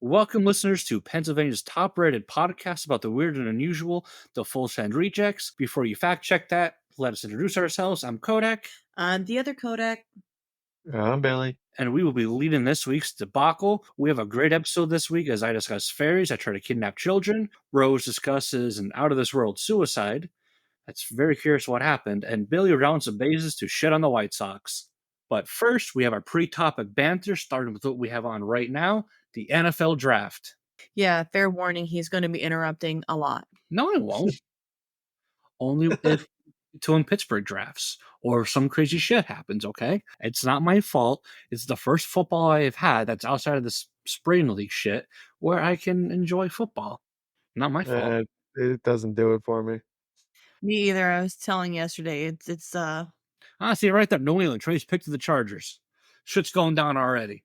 Welcome, listeners, to Pennsylvania's top-rated podcast about the weird and unusual, the Full Send Rejects. Before you fact-check that, let us introduce ourselves. I'm Kodack, I'm the other Kodack. I'm Billy. and we will be leading this week's debacle. We have a great episode this week as I discuss fairies that try to kidnap children. Rose discusses an out-of-this-world suicide. That's very curious what happened. And Billy rounds the bases to shit on the White Sox. But first, we have our pre-topic banter, starting with what we have on right now, the NFL Draft. Yeah, fair warning, he's going to be interrupting a lot. No, I won't. Only if two in Pittsburgh drafts or some crazy shit happens, okay? It's not my fault. It's the first football I have had that's outside of this spring league shit where I can enjoy football. Not my fault. It doesn't do it for me. Me either. I was telling yesterday. It's See right there. New England trades pick to the Chargers. Shit's going down already.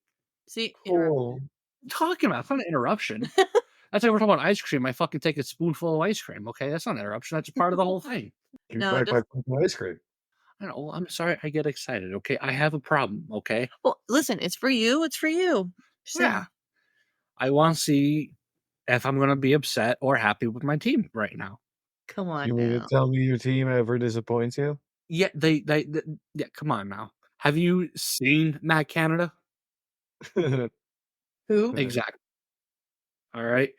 see, Cool. Talking about, it's not an interruption. That's like we're talking about ice cream. I fucking take a spoonful of ice cream. Okay, that's not an interruption. That's part of the whole thing. You No, back just- my ice cream. I know. I'm sorry. I get excited. Okay, I have a problem. Okay. well, listen, it's for you. It's for you. Just saying. Yeah. I want to see if I'm going to be upset or happy with my team right now. Come on You mean now. to tell me your team ever disappoints you? Yeah, yeah. Come on now. Have you seen Matt Canada? Who? Okay. Exactly. All right.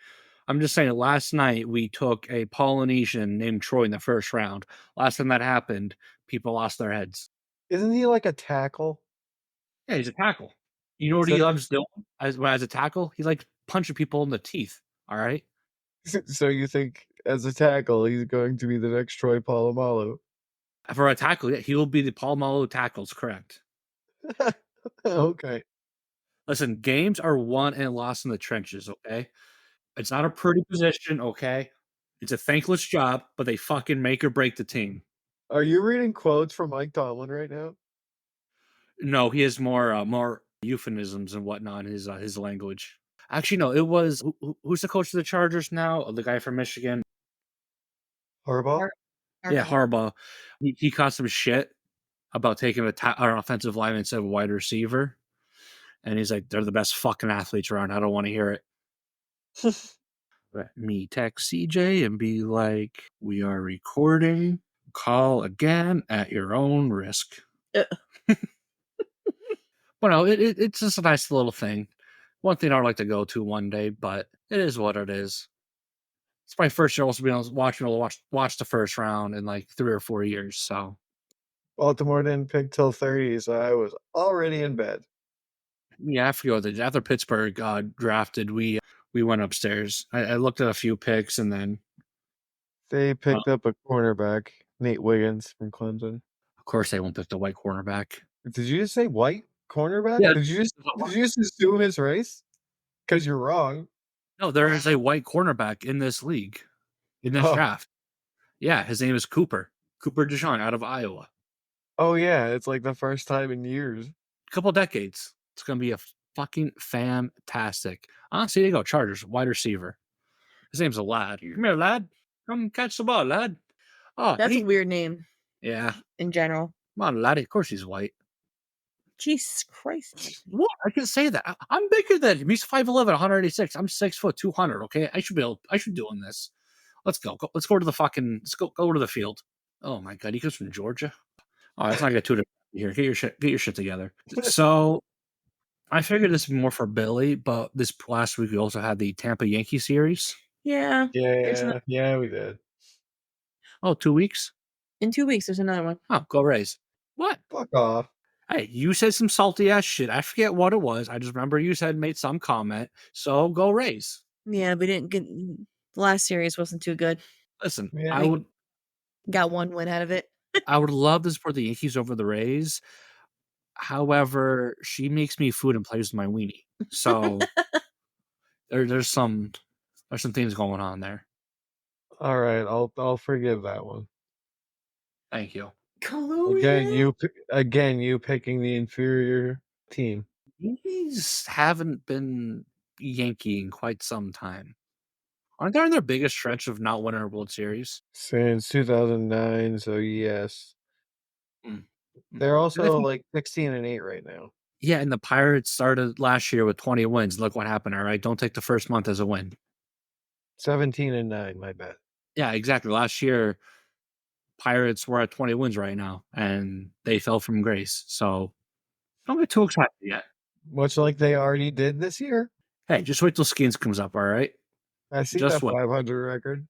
I'm just saying. Last night we took a Polynesian named Troy in the first round. Last time that happened, people lost their heads. Isn't he like a tackle? Yeah, he's a tackle. You know what he loves doing as a tackle? He likes punching people in the teeth. All right. So you think as a tackle he's going to be the next Troy Polamalu? For a tackle, yeah, he will be the Palomalo tackles. Correct. Okay. Listen, games are won and lost in the trenches. Okay, it's not a pretty position. Okay, it's a thankless job, but they fucking make or break the team. Are you reading quotes from Mike Tomlin right now? No, he has more euphemisms and whatnot in his language. Actually, no, it was who's the coach of the Chargers now? The guy from Michigan. Harbaugh? Yeah, Harbaugh. He caught some shit about taking an offensive lineman instead of a wide receiver. And he's like, they're the best fucking athletes around. I don't want to hear it. Let me text CJ and be like, we are recording. Call again at your own risk. But no, it's just a nice little thing. One thing I'd like to go to one day, but it is what it is. It's my first year also being able to watch the first round in like 3 or 4 years. So Baltimore didn't pick till 30, so I was already in bed. yeah, after Pittsburgh drafted, we went upstairs. I looked at a few picks and then They picked up a cornerback, Nate Wiggins from Clemson. of course they won't pick the white cornerback. Did you just say white cornerback? Yeah. Did you just assume his race? Because you're wrong. No, there is a white cornerback in this league, in this Oh. draft. Yeah, his name is Cooper DeJean out of Iowa. Oh yeah, it's like the first time in years. A couple decades. It's going to be a fucking fantastic. See, there you go, Chargers, wide receiver. His name's a lad. Come here, lad. Come catch the ball, lad. Oh, That's a weird name yeah. in general. Come on, laddie. Of course he's white. Jesus Christ. What? I can say that. I'm bigger than him. He's 5'11", 186. I'm 6 foot, 200. Okay, I should be doing this. Let's go. Let's go to the fucking. Let's go to the field. Oh my god, he comes from Georgia. Oh, that's not get too different here. Get your shit together. So, I figured this would be more for Billy, but this last week we also had the Tampa-Yankee series. Yeah. Yeah, we did. Oh, 2 weeks. In 2 weeks, there's another one. Oh, go Rays. What? Fuck off. Hey, you said some salty ass shit. I forget what it was. I just remember you made some comment. So go Rays. Yeah, we didn't get the last series wasn't too good. Listen, Yeah. I would Got one win out of it. I would love to support the Yankees over the Rays. However, she makes me food and plays with my weenie. So there's some things going on there. All right, I'll forgive that one. Thank you. Again, you picking the inferior team. Yankees haven't been Yankee in quite some time. Aren't they in their biggest stretch of not winning a World Series? Since 2009, so yes. Mm. They're also like 16-8 right now. Yeah, and the Pirates started last year with 20 wins. Look what happened, all right? Don't take the first month as a win. 17-9, my bet. Yeah, exactly. Last year, Pirates were at 20 wins right now, and they fell from grace. So don't get too excited yet. Much like they already did this year. Hey, just wait till Skins comes up, all right? I see Just that wait. 500 record.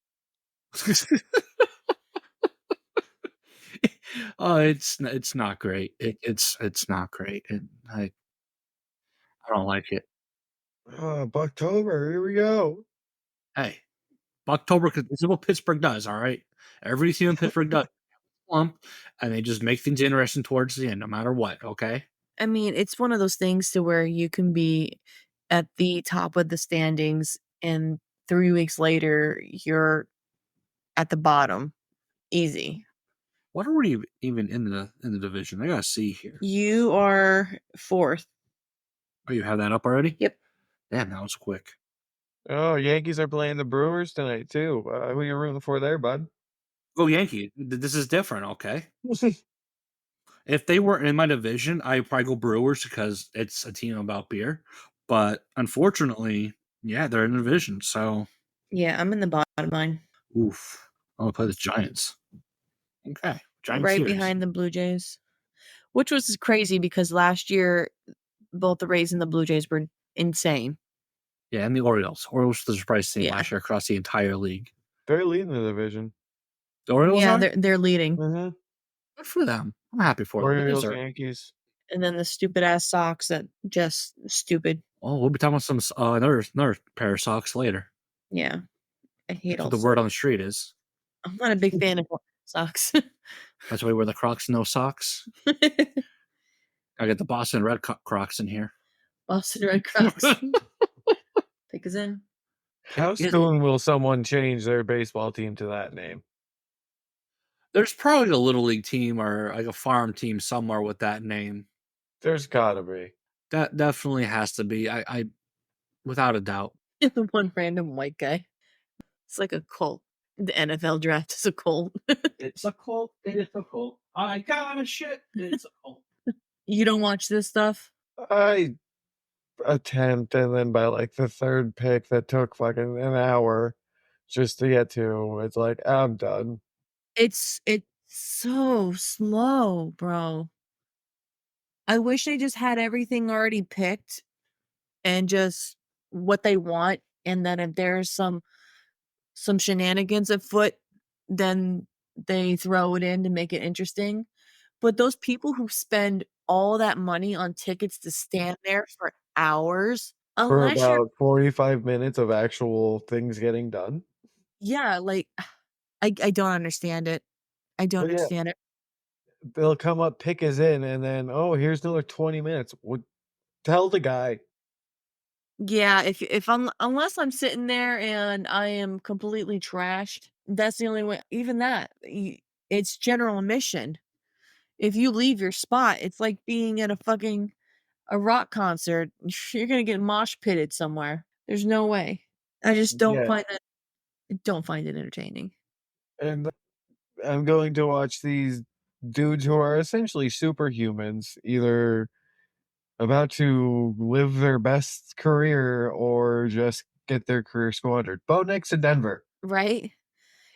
Oh, it's not great. It's not great. I don't like it. Oh, Bucktober, here we go. Hey, October, because this is what Pittsburgh does, all right? Every team in Pittsburgh does slump, and they just make things interesting towards the end, no matter what, okay? I mean, it's one of those things to where you can be at the top of the standings and 3 weeks later you're at the bottom. Easy. What are we even in the division? I gotta see here. You are 4th. Oh, you have that up already? Yep. Damn, that was quick. Oh, Yankees are playing the Brewers tonight, too. Who you rooting for there, bud? Go Yankee. This is different, okay? If they were in my division, I'd probably go Brewers because it's a team about beer. But unfortunately, yeah, they're in the division, so Yeah, I'm in the bottom line. oof. I'm gonna play the Giants. Okay. Giants Right series. behind the Blue Jays. Which was crazy because last year both the Rays and the Blue Jays were insane. Yeah, and the Orioles. Orioles was the surprise team Yeah. last year across the entire league. They're leading the division. The Orioles Yeah, are? they're leading. Mm-hmm. Good for them. I'm happy for them. They Orioles, deserve it. Yankees. And then the stupid ass Sox that just stupid. Oh, we'll be talking about some another pair of socks later. Yeah. I hate That's all what the word on the street is. I'm not a big fan of socks. That's why we wear the Crocs, no socks. I get the Boston Red Crocs in here. Boston Red Crocs. Take us in. How Is- soon will someone change their baseball team to that name? There's probably a little league team or like a farm team somewhere with that name. There's gotta be. That definitely has to be. I without a doubt. The one random white guy. It's like a cult. The NFL draft is a cult. It's a cult. It's a cult. I got a shit. It's a cult. You don't watch this stuff? I attempt, and then by like the third pick that took fucking an hour just to get to, it's like, I'm done. It's so slow, bro. I wish they just had everything already picked and just what they want, and then if there's some shenanigans afoot, then they throw it in to make it interesting. But those people who spend all that money on tickets to stand there for hours, For unless you're about 45 minutes of actual things getting done. yeah, like I don't understand it. I don't But yeah, understand it. they'll come up, pick us in, and then, oh, here's another 20 minutes. Would tell the guy. Yeah, if I'm unless I'm sitting there and I am completely trashed, that's the only way. Even that, it's general admission. If you leave your spot, it's like being at a rock concert. You're gonna get mosh pitted somewhere. There's no way. I just Yeah. don't find it entertaining. And I'm going to watch these dudes who are essentially superhumans, either about to live their best career or just get their career squandered. Bo Nix in Denver. Right?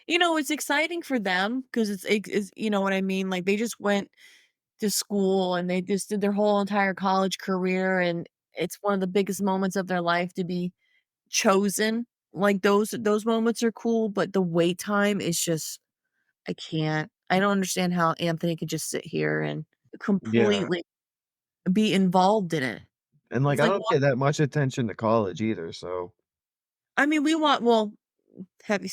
It's exciting for them because it's you know what I mean? Like they just went to school and they just did their whole entire college career and it's one of the biggest moments of their life to be chosen. Like those moments are cool, but the wait time is just I can't. I don't understand how Anthony could just sit here and Yeah. completely be involved in it. And like It's I like don't pay that much attention to college either, so I mean, we want well, heavy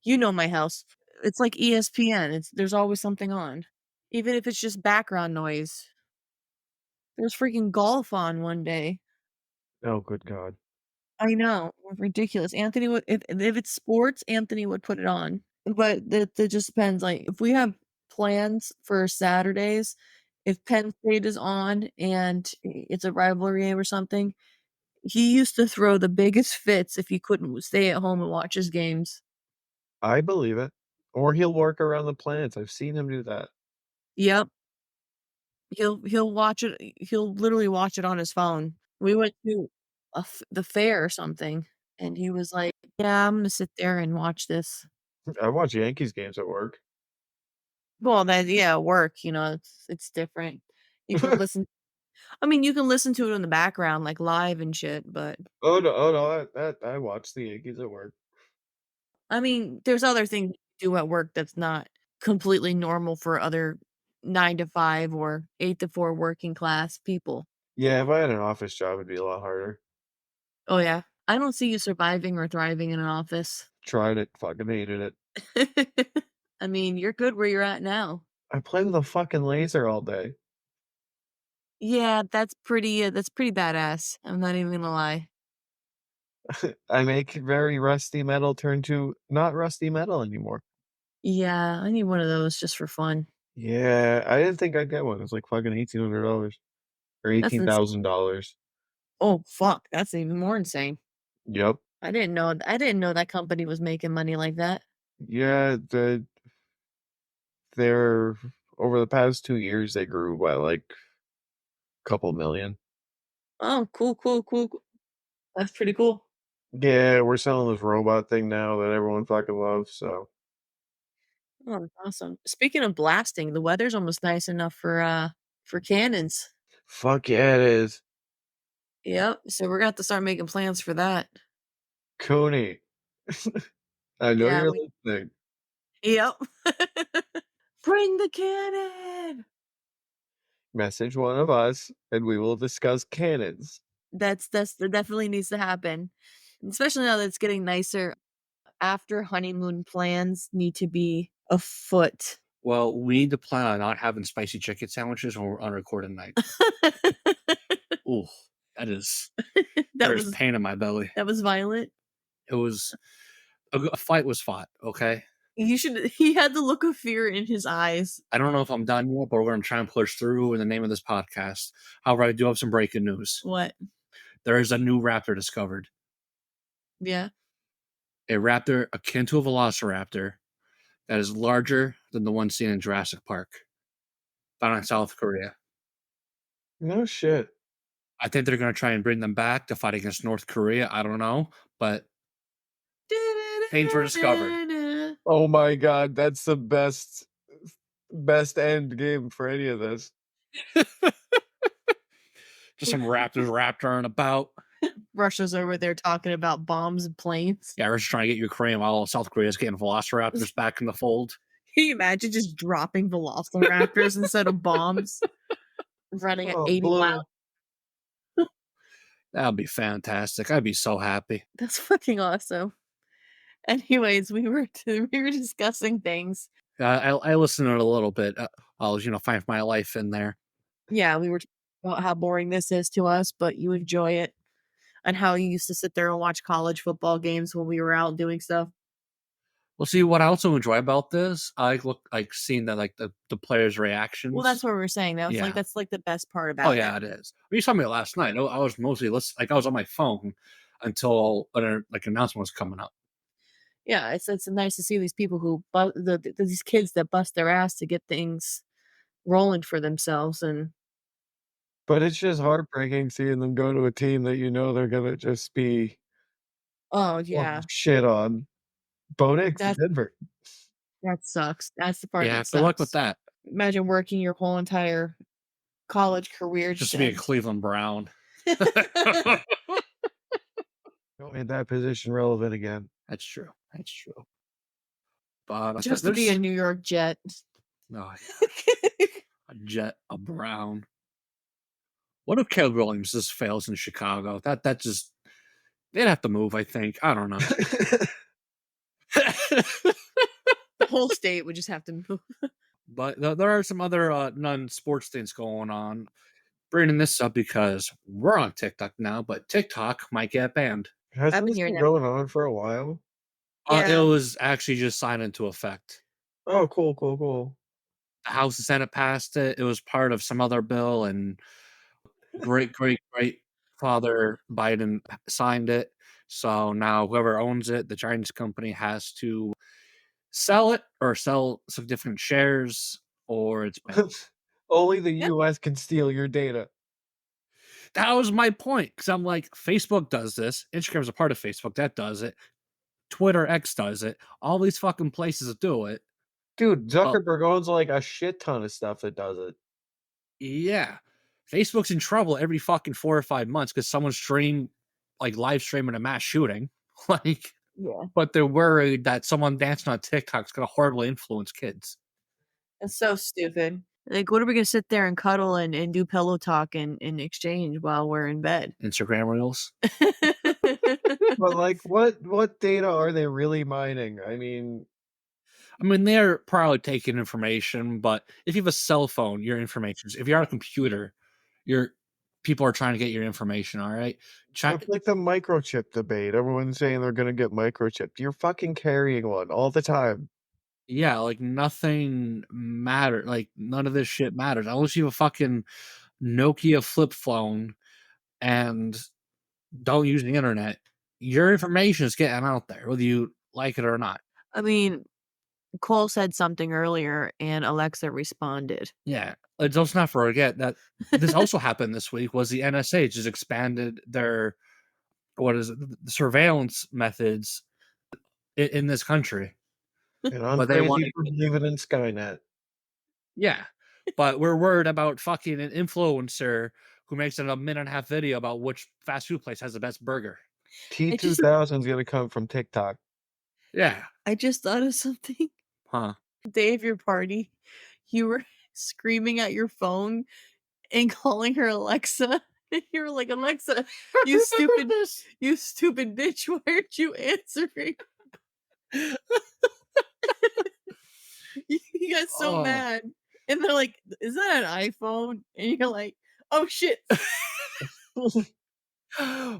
you know my house. It's like ESPN. There's always something on. Even if it's just background noise. There's freaking golf on one day. oh good God. I know, ridiculous. Anthony would if it's sports, Anthony would put it on. But that just depends. Like if we have plans for Saturdays, if Penn State is on and it's a rivalry game or something, he used to throw the biggest fits if he couldn't stay at home and watch his games. I believe it. Or he'll work around the planets. I've seen him do that. Yep. He'll watch it. He'll literally watch it on his phone. We went to the fair or something, and he was like, "Yeah, I'm gonna sit there and watch this." I watch Yankees games at work. Well, that yeah, work. It's different. You can listen. I mean, you can listen to it in the background, like live and shit. But Oh no, I watch the Yankees at work. I mean, there's other things you do at work that's not completely normal for other 9 to 5 or 8 to 4 working class people. Yeah, if I had an office job, it'd be a lot harder. Oh yeah, I don't see you surviving or thriving in an office. Tried it, fucking hated it. I mean, you're good where you're at now. I play with a fucking laser all day. Yeah, that's pretty badass. I'm not even gonna lie. I make very rusty metal turn to not rusty metal anymore. Yeah, I need one of those just for fun. Yeah, I didn't think I'd get one. It's like fucking $1,800 or That's ins $18,000. Oh, fuck, that's even more insane. Yep. I didn't know that company was making money like that. Yeah, they're over the past 2 years, they grew by, like, couple million. Oh, cool, cool, cool, cool. That's pretty cool. Yeah, we're selling this robot thing now that everyone fucking loves, so Oh, that's awesome. Speaking of blasting, the weather's almost nice enough for cannons. fuck yeah, it is. Yep, so we're gonna have to start making plans for that. Cooney, I know Yeah, you're we listening. Yep. Bring the cannon! Message one of us, and we will discuss cannons. That definitely needs to happen, especially now that it's getting nicer. After honeymoon plans need to be afoot. Well, we need to plan on not having spicy chicken sandwiches when we're on recording night. Ooh, that is That there's was pain in my belly. that was violent. It was a fight was fought. Okay, He had the look of fear in his eyes. I don't know if I'm done yet, but we're going to try and push through in the name of this podcast. However, I do have some breaking news. What? There is a new raptor discovered. Yeah. A raptor akin to a velociraptor that is larger than the one seen in Jurassic Park, found in South Korea. No shit. I think they're going to try and bring them back to fight against North Korea. I don't know, but things were discovered. Oh my god, that's the best end game for any of this. Just some raptors raptoring about. Russia's over there talking about bombs and planes. Yeah, we're just trying to get Ukraine while South Korea's getting velociraptors back in the fold. Can you imagine just dropping velociraptors instead of bombs? Running at Oh, 80 blue. miles. That would be fantastic. I'd be so happy. That's fucking awesome. Anyways, we were discussing things. I listened to it a little bit. I'll find my life in there. Yeah, we were talking about how boring this is to us, but you enjoy it, and how you used to sit there and watch college football games when we were out doing stuff. Well, see what I also enjoy about this. I look like seeing the players' Well, reactions. that's what we were saying. Yeah. That's like the best part Oh about yeah, it. it is. You saw me last night. I was mostly I was on my phone until an announcement was coming up. Yeah, it's nice to see these people who these kids that bust their ass to get things rolling for themselves, and But it's just heartbreaking seeing them go to a team that you know they're gonna just be oh fucking yeah, shit on. Bo Nix, that Denver. that sucks. That's the part Yeah, that good luck with sucks. that. Imagine working your whole entire college career Just just to be a end. Cleveland Brown. Don't make that position relevant again. That's true. That's true. But Just to be a New York Jet. oh, a Jet, a Brown. What if Caleb Williams just fails in Chicago? That just they'd have to move. I think. I don't know. The whole state would just have to move. But there are some other non-sports things going on. Bringing this up because we're on TikTok now, but TikTok might get banned. Has I've been this hearing been that. going on for a while? It Yeah. was actually just signed into effect. Oh, cool, cool, cool. The House and Senate passed it. It was part of some other bill, and great father Biden signed it. So now whoever owns it, the Chinese company, has to sell it or sell significant shares, or it's banned. Only the Yep. US can steal your data. That was my point. Because I'm like, Facebook does this. Instagram's a part of Facebook. That does it. Twitter X does it. All these fucking places do it. Dude, But Zuckerberg owns, like, a shit ton of stuff that does it. yeah, Facebook's in trouble every fucking 4 or 5 months because someone's live streaming a mass shooting. Like, Yeah. but they're worried that someone dancing on TikTok is gonna horribly influence kids. It's so stupid. Like, what are we gonna sit there and cuddle and do pillow talk and exchange while we're in bed? Instagram reels. But, like, what data are they really mining? I mean, I mean, they're probably taking information, but if you have a cell phone, your information. If you're on a computer, your people are trying to get your information. All right, it's like the microchip debate. Everyone's saying they're gonna get microchipped. You're fucking carrying one all the time. yeah, like nothing matter. Like none of this shit matters unless you have a fucking Nokia flip phone and don't use the internet. Your information is getting out there, whether you like it or not. I mean, Cole said something earlier and Alexa responded. Yeah, let's not forget that this also happened this week. Was the NSA just expanded their the surveillance methods in this country? And I'm But they want, crazy for believing in Skynet. yeah. But we're worried about fucking an influencer who makes a minute and a half video about which fast food place has the best burger. T2000 is gonna come from TikTok. Yeah, I just thought of something. huh? The day of your party, you were screaming at your phone and calling her Alexa. And you were like, Alexa, you stupid, you stupid bitch, why aren't you answering? You got so Oh. mad. And they're like, is that an iPhone? And you're like, oh shit.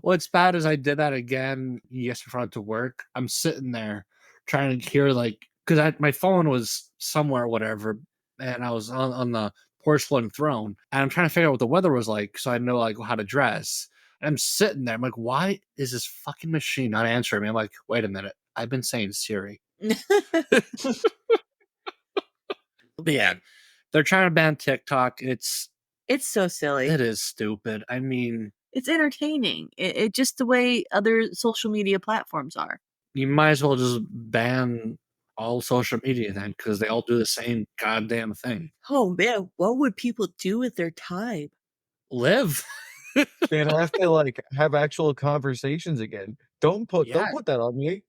What's bad is I did that again yesterday front to work. I'm sitting there trying to hear because my phone was somewhere, whatever, and I was on the porcelain throne, and I'm trying to figure out what the weather was like so I know how to dress. And I'm sitting there, I'm like, why is this fucking machine not answering me? I'm like, wait a minute, I've been saying Siri. But yeah, they're trying to ban TikTok. It's so silly. It is stupid. I mean, it's entertaining. It just the way other social media platforms are. you might as well just ban all social media then, because they all do the same goddamn thing. Oh man, what would people do with their time? Live. They'd have to have actual conversations again. Don't put that on me.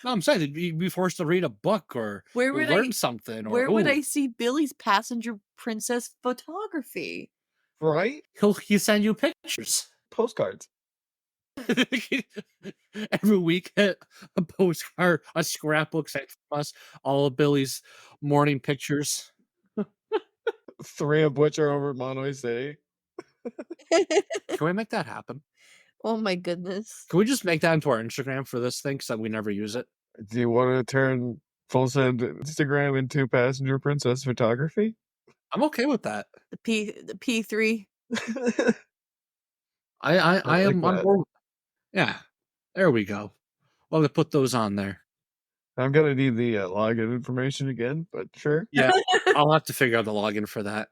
No, I'm saying you'd be forced to read a book or learn something. Or, where would I see Billy's passenger princess photography? Right? He send you pictures. Postcards. Every week, a postcard, a scrapbook sent from us, all of Billy's morning pictures. 3 of which are over Monterey City. Can we make that happen? Oh my goodness. Can we just make that into our Instagram for this thing so that we never use it? Do you want to turn full send Instagram into passenger princess photography? I'm okay with that. The P3. I am on board. Yeah, there we go. Well, to put those on there. I'm gonna need the login information again, but sure. Yeah, I'll have to figure out the login for that.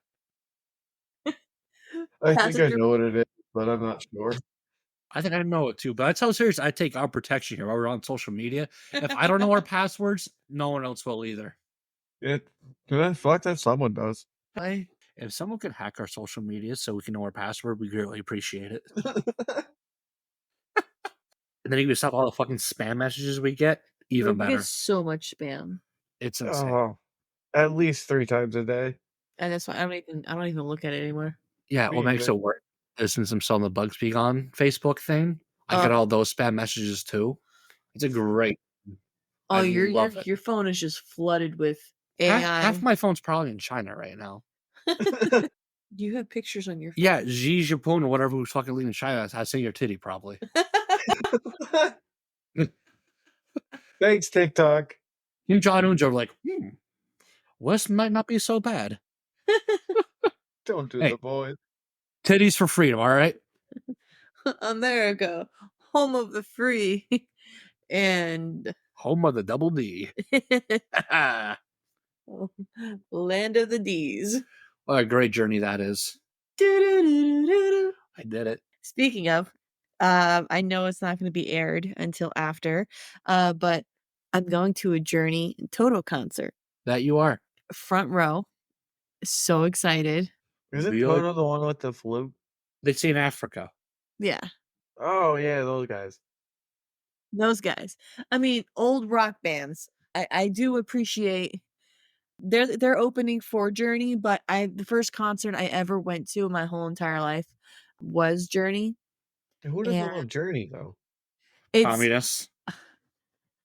I think I know what it is, but I'm not sure. I think I know it too, but that's how serious I take our protection here while we're on social media. If I don't know our passwords, no one else will either. Fuck that, someone does. If someone could hack our social media so we can know our password, we greatly appreciate it. And then you can stop all the fucking spam messages we get. Even better. We get so much spam. It's insane. Oh, at least 3 times a day. And that's why I don't even look at it anymore. Yeah, what makes it work is since I'm selling the Bugs Be Gone Facebook thing, I get all those spam messages too. It's a great. Oh, your phone is just flooded with AI. Half my phone's probably in China right now. You have pictures on your phone. Yeah, Xi Jinping or whatever who's fucking leading China has seen your titty probably. Thanks, TikTok. Kim Jong Un's are like, West might not be so bad. Don't do the boys. Titties for freedom, all right? America, home of the free, and home of the double D. Land of the D's. What a great journey that is. Doo-doo-doo-doo-doo. I did it. Speaking of, I know it's not going to be aired until after, but I'm going to a Journey and Toto concert. That you are. Front row. So excited. Isn't Really? Toto the one with the flute? They see in Africa. Yeah, Oh yeah, those guys. those guys. I mean, old rock bands. I do appreciate they're opening for Journey, but the first concert I ever went to in my whole entire life was Journey. Who doesn't And love Journey though? it's Communists.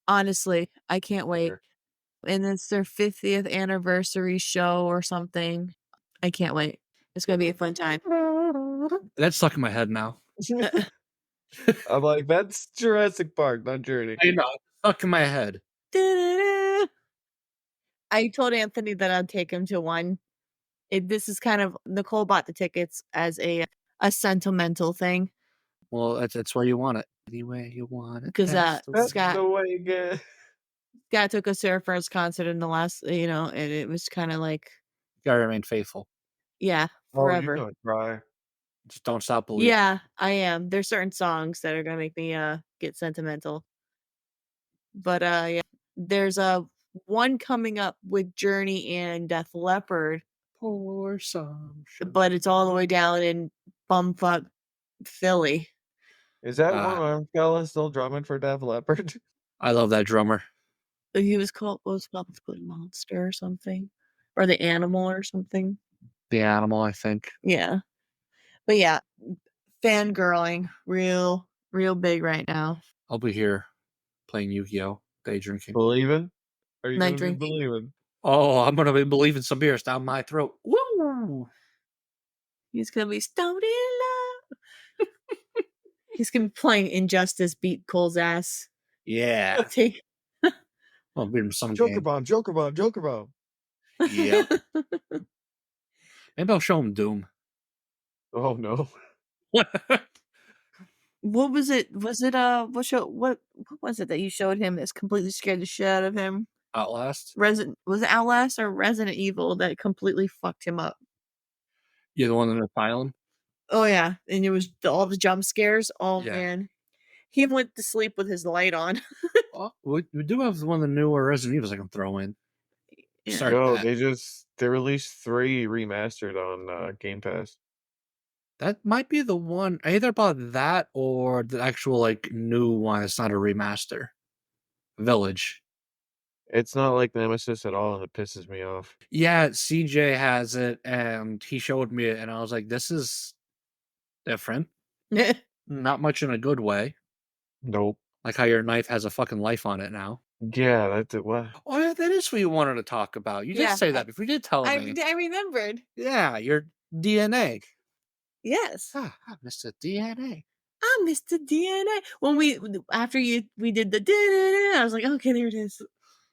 honestly, I can't wait. Sure. And it's their 50th anniversary show or something. I can't wait. It's gonna be a fun time. That's stuck in my head now. I'm like, that's Jurassic Park, not Journey. I know. Stuck in my head. I told Anthony that I'd take him to one. This is kind of Nicole bought the tickets as a sentimental thing Well, that's where you want it. Any way you want it. because that's the That's way. Scott the way you get. took us to our first concert in the last, and it was kind of like, You gotta remain faithful. yeah, Oh, you're forever. gonna cry. Just don't stop believing. Yeah, I am. There's certain songs that are gonna make me get sentimental. But yeah, there's one coming up with Journey and Def Leppard, Pour some sugar. but it's all the way down in bumfuck Philly. Is that one Ah. arm fella still drumming for Def Leppard? I love that drummer. He was called what was it called Monster or something, or the Animal or something. The Animal, I think. Yeah, but yeah, fangirling real big right now. I'll be here playing Yu-Gi-Oh! Day drinking. Believing? Are you Night gonna be drinking. believing? Oh, I'm gonna be believing some beers down my throat. Woo! He's gonna be stoned in love. He's gonna be playing Injustice, beat Cole's ass. Yeah. Take I'll beat him some Joker game. bomb, Joker bomb, Joker bomb. Yeah. Maybe I'll show him Doom. Oh no. What was it? Was it what was it that you showed him that's completely scared the shit out of him? Outlast. Was it Outlast or Resident Evil that completely fucked him up? You're the one in the asylum? Oh yeah, and it was all the jump scares. Oh Yeah. man, he went to sleep with his light on. Oh, we do have one of the newer Resident Evils I can throw in. Yeah. Start Yo, that. they released 3 remastered on Game Pass. That might be the one. I either bought that or the actual like new one. It's not a remaster. Village. It's not like Nemesis at all, and it pisses me off. Yeah, CJ has it, and he showed me it, and I was like, "This is different. Not much in a good way. Nope. Like how your knife has a fucking life on it now." Yeah, that's it. What? Oh yeah, that is what you wanted to talk about. You did Yeah, say that before. You did tell me. I remembered. Yeah, your DNA. Yes. Mr. DNA. I'm Mr. DNA. When we did the da-da-da, I was like, okay, there it is.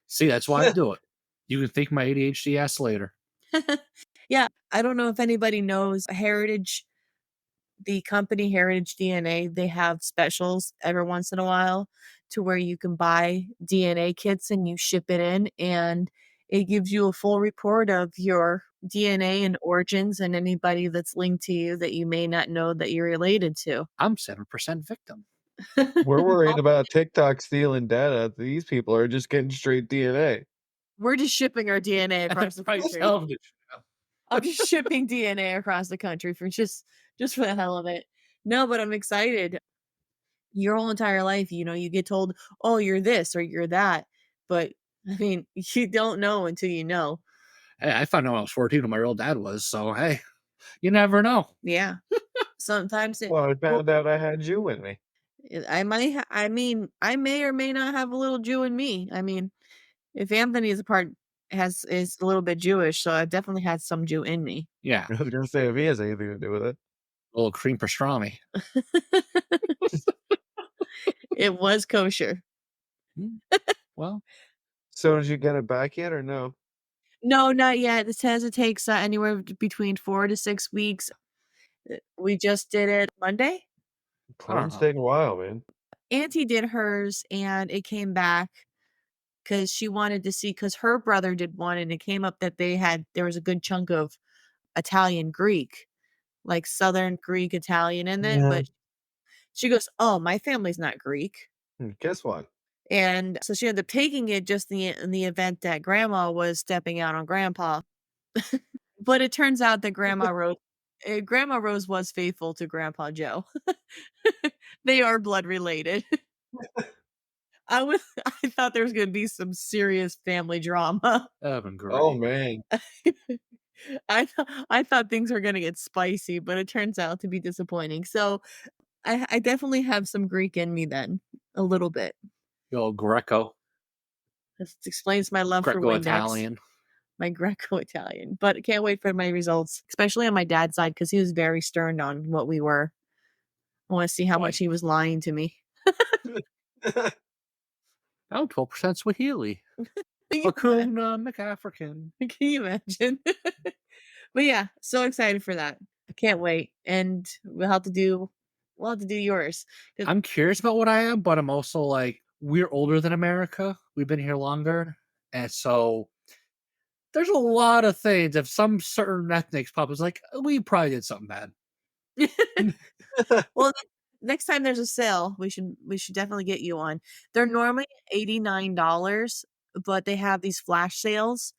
See, that's why I do it. You can thank my ADHD ass later. Yeah, I don't know if anybody knows Heritage, the company Heritage DNA. They have specials every once in a while to where you can buy DNA kits and you ship it in, and it gives you a full report of your DNA and origins and anybody that's linked to you that you may not know that you're related to. I'm 7% victim. We're worried about TikTok stealing data. These people are just getting straight DNA. We're just shipping our DNA across the country. I'm just shipping DNA across the country for just for the hell of it. No, but I'm excited. Your whole entire life, you get told, oh, you're this or you're that. But I mean, you don't know until you know. Hey, I found out when I was 14 who my real dad was, so hey, you never know. Yeah. Sometimes Well, I found out I had you in me. I may or may not have a little Jew in me. I mean, if Anthony is is a little bit Jewish, so I definitely had some Jew in me. Yeah, I was gonna say if he has anything to do with it. a little cream pastrami. It was kosher. Well, So did you get it back yet or no? No, not yet. It says it takes anywhere between 4 to 6 weeks. We just did it Monday. Clones take a while, man. Auntie did hers and it came back because she wanted to see, because her brother did one, and it came up that there was a good chunk of Italian Greek, like Southern Greek Italian in it. Yeah. But she goes, "Oh, my family's not Greek." Guess what? And so she ended up taking it just in the event that grandma was stepping out on grandpa. But it turns out that Grandma Rose was faithful to Grandpa Joe. They are blood related. I thought there was gonna be some serious family drama. That'd been great. Oh man. I thought things were gonna get spicy, but it turns out to be disappointing. So I definitely have some Greek in me then, a little bit. Yo, Greco. This explains my love for Greco Windex. Italian. My Greco-Italian, but I can't wait for my results, especially on my dad's side, because he was very stern on what we were. I want to see how much he was lying to me. Oh, 12% Swahili. Can you Hakuna McAfrican. Can you imagine? But yeah, so excited for that. I can't wait. And we'll have to do yours. I'm curious about what I am, but I'm also like, we're older than America. We've been here longer. And so there's a lot of things. If some certain ethnics pop, it's like, we probably did something bad. Well, next time there's a sale, we should definitely get you on. They're normally $89, but they have these flash sales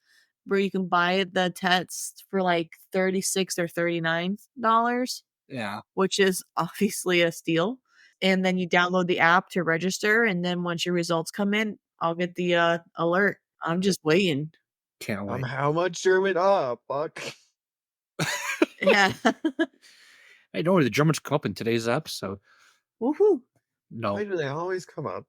where you can buy the tests for like $36 or $39, Yeah. which is obviously a steal. And then you download the app to register, and then once your results come in, I'll get the alert. I'm just waiting. Can't wait. How much German? Fuck. Yeah. Hey, don't worry, the Germans come up in today's episode. Woohoo. No. Why do they always come up?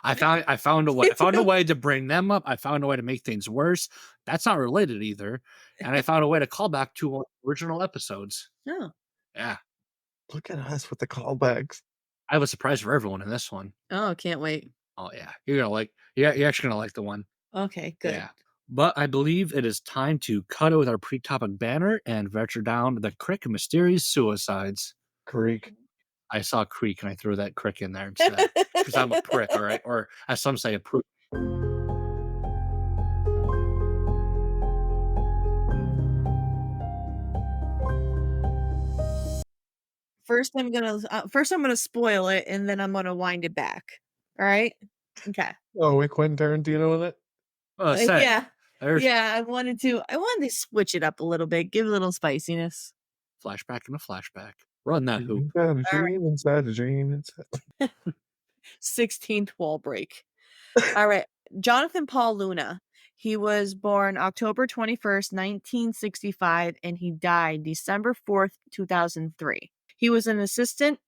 I found a way. I found a way to bring them up. I found a way to make things worse. That's not related either. And I found a way to call back to original episodes. Oh. Yeah. Look at us with the callbacks. I have a surprise for everyone in this one. Oh, can't wait. Oh yeah. You're actually gonna like the one. Okay, good. Yeah. But I believe it is time to cut it with our pre-topic banner and venture down the Crick Mysterious Suicides. Creek. I saw Creek and I threw that Crick in there instead. Because I'm a prick, all right? Or as some say, a prick. First, I'm gonna spoil it, and then I'm gonna wind it back. All right? Okay. Oh, with Quentin Tarantino in it? Yeah. There's Yeah, I wanted to switch it up a little bit, give a little spiciness. flashback and a flashback. Run that hoop. Inside a dream, inside a dream, inside. 16th wall break. All right. Jonathan Paul Luna. He was born October 21st, 1965, and he died December 4th, 2003. He was an assistant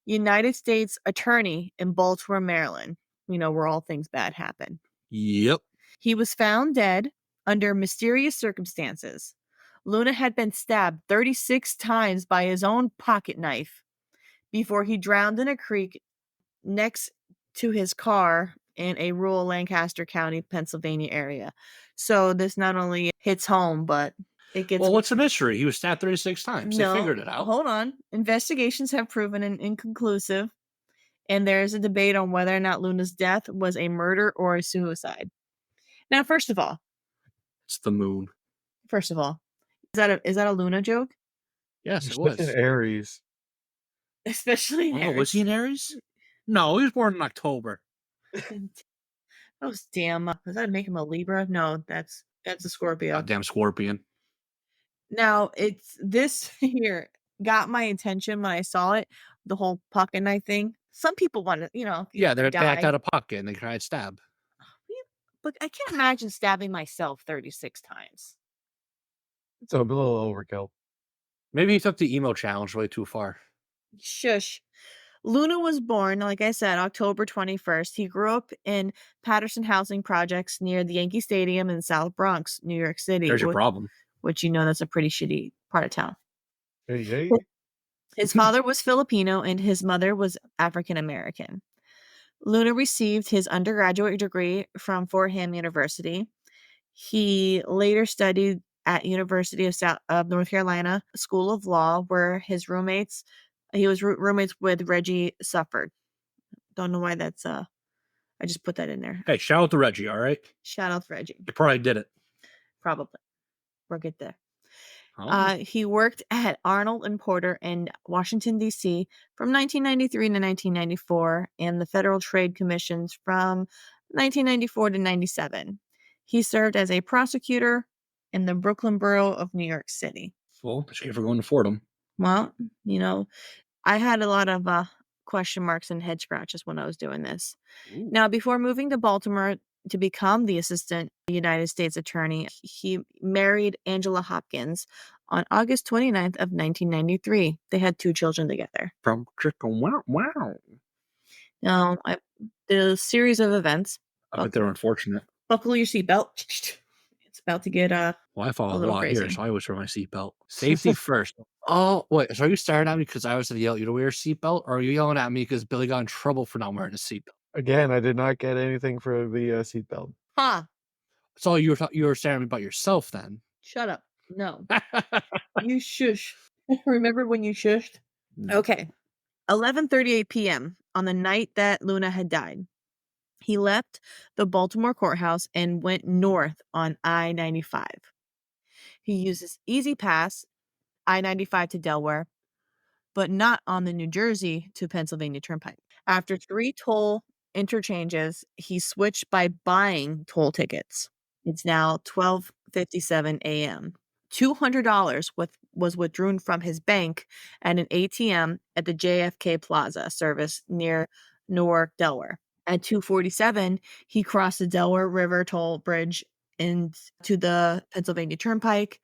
United States attorney in Baltimore, Maryland, where all things bad happen. Yep. He was found dead under mysterious circumstances. Luna had been stabbed 36 times by his own pocket knife before he drowned in a creek next to his car in a rural Lancaster County, Pennsylvania area. So this not only hits home, but it gets... Well, what's the mystery? He was stabbed 36 times. No, they figured it out. Hold on. Investigations have proven an inconclusive, and there is a debate on whether or not Luna's death was a murder or a suicide. Now, first of all, it's the moon. First of all, is that a Luna joke? Yes, it was. Aries. Especially in Aries. Was he in Aries? No, he was born in October. Oh, damn. Does that make him a Libra? No, that's a Scorpio. Goddamn Scorpion. Now, it's this here got my attention when I saw it, the whole pocket knife thing. Some people want to, Yeah, they're backed out of pocket and they tried to stab. But I can't imagine stabbing myself 36 times. It's a little overkill. Maybe he took the emo challenge way too far. Shush. Luna was born, like I said, October 21st. He grew up in Patterson housing projects near the Yankee Stadium in South Bronx, New York City. There's your problem. Which that's a pretty shitty part of town. Hey. His father was Filipino and his mother was African American. Luna received his undergraduate degree from Fordham University. He later studied at University of North Carolina School of Law, where he was roommates with Reggie Sufford. Don't know why that's I just put that in there. Hey, shout out to Reggie, all right? Shout out to Reggie. You probably did it. Probably. We'll get there. Oh, He worked at Arnold and Porter in Washington, D.C. from 1993 to 1994 and the Federal Trade Commissions from 1994 to 97. He served as a prosecutor in the Brooklyn borough of New York City. well, shame for going to Fordham. Well, you know, I had a lot of question marks and head scratches when I was doing this. Ooh. Now, before moving to Baltimore to become the assistant United States attorney, he married Angela Hopkins on August 29th of 1993. They had 2 children together. From Chicken Wow. Now, the series of events. I bet they're unfortunate. Buckle your seatbelt. It's about to get Well, I follow a a little lot here, crazy. so I always wear my seatbelt. Safety first. Oh, wait. So are you staring at me because I was to yell you to wear a seatbelt, or are you yelling at me because Billy got in trouble for not wearing a seatbelt? Again, I did not get anything for the seatbelt. Huh. So you were staring at me about yourself then. Shut up. No. You shush. Remember when you shushed? No. Okay. 11:38 p.m. on the night that Luna had died. He left the Baltimore courthouse and went north on I-95. He uses Easy Pass, I-95 to Delaware, but not on the New Jersey to Pennsylvania Turnpike. After 3 toll interchanges, he switched by buying toll tickets. It's now 12:57 a.m. $200 was withdrawn from his bank at an ATM at the JFK Plaza service near Newark, Delaware. At 2:47, he crossed the Delaware River toll bridge into the Pennsylvania Turnpike.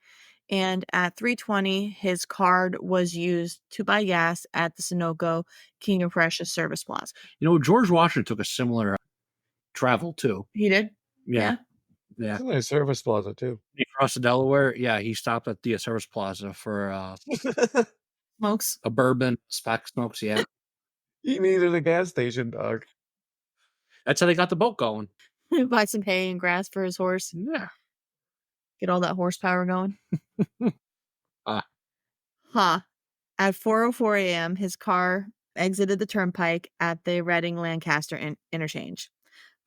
And at 3:20, his card was used to buy gas at the Sunoco King of Prussia Service Plaza. You know, George Washington took a similar travel too. He did? Yeah. It's a nice service plaza too. He crossed the Delaware. Yeah, he stopped at the service plaza for Smokes. a bourbon, Spac smokes. Yeah, He needed a gas station, dog. that's how they got the boat going. Buy some hay and grass for his horse. Yeah. Get all that horsepower going. Ah. At 4:04 a.m., his car exited the turnpike at the Reading Lancaster interchange.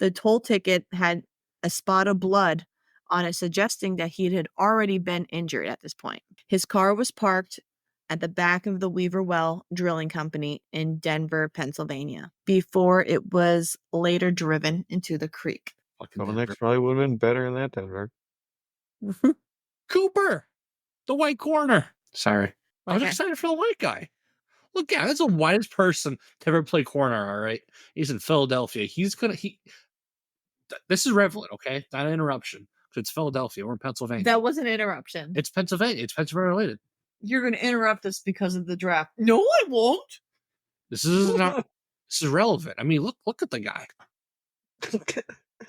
The toll ticket had a spot of blood on it, suggesting that he had already been injured at this point. His car was parked at the back of the Weaver Well Drilling Company in Denver, Pennsylvania, before it was later driven into the creek. Fucking Kodack Denver. probably would have been better in that Denver. Cooper, the white corner. Sorry, I was Okay. excited for the white guy. Look, yeah, that's the whitest person to ever play corner. All right, he's in Philadelphia. This is relevant, okay? Not an interruption. Because it's Philadelphia. We're in Pennsylvania. That was an interruption. It's Pennsylvania. It's Pennsylvania related. You're going to interrupt us because of the draft. No, I won't. This is not. This is relevant. I mean, look at the guy.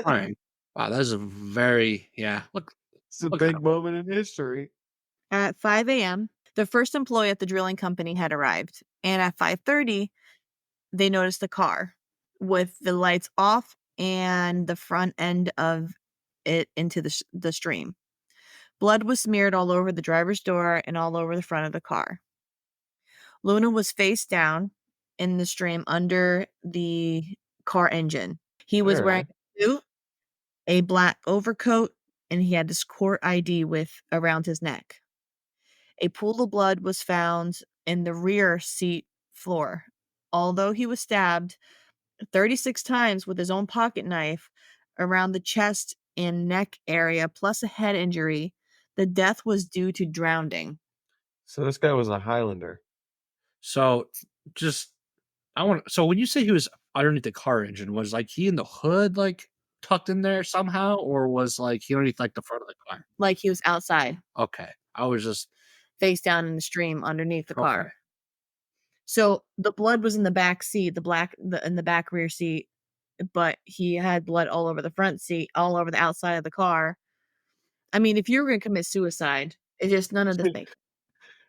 All right. Wow, that is a very Look, It's a Look at big him. moment in history. At 5 a.m., the first employee at the drilling company had arrived. And at 5:30, they noticed the car with the lights off and the front end of it into the stream. Blood was smeared all over the driver's door and all over the front of the car. Luna was face down in the stream under the car engine. He was wearing a suit, a black overcoat, and he had his court ID around his neck. A pool of blood was found in the rear seat floor. Although he was stabbed 36 times with his own pocket knife around the chest and neck area, plus a head injury, the death was due to drowning. So this guy was a Highlander. So so when you say he was underneath the car engine, was like he in the hood, like tucked in there somehow, or was like he underneath like the front of the car? Like he was outside, Okay, I was just face down in the stream underneath the car. okay. So the blood was in the back seat, in the back rear seat, but he had blood all over the front seat, all over the outside of the car. I mean, if you were going to commit suicide, it's just none of this makes.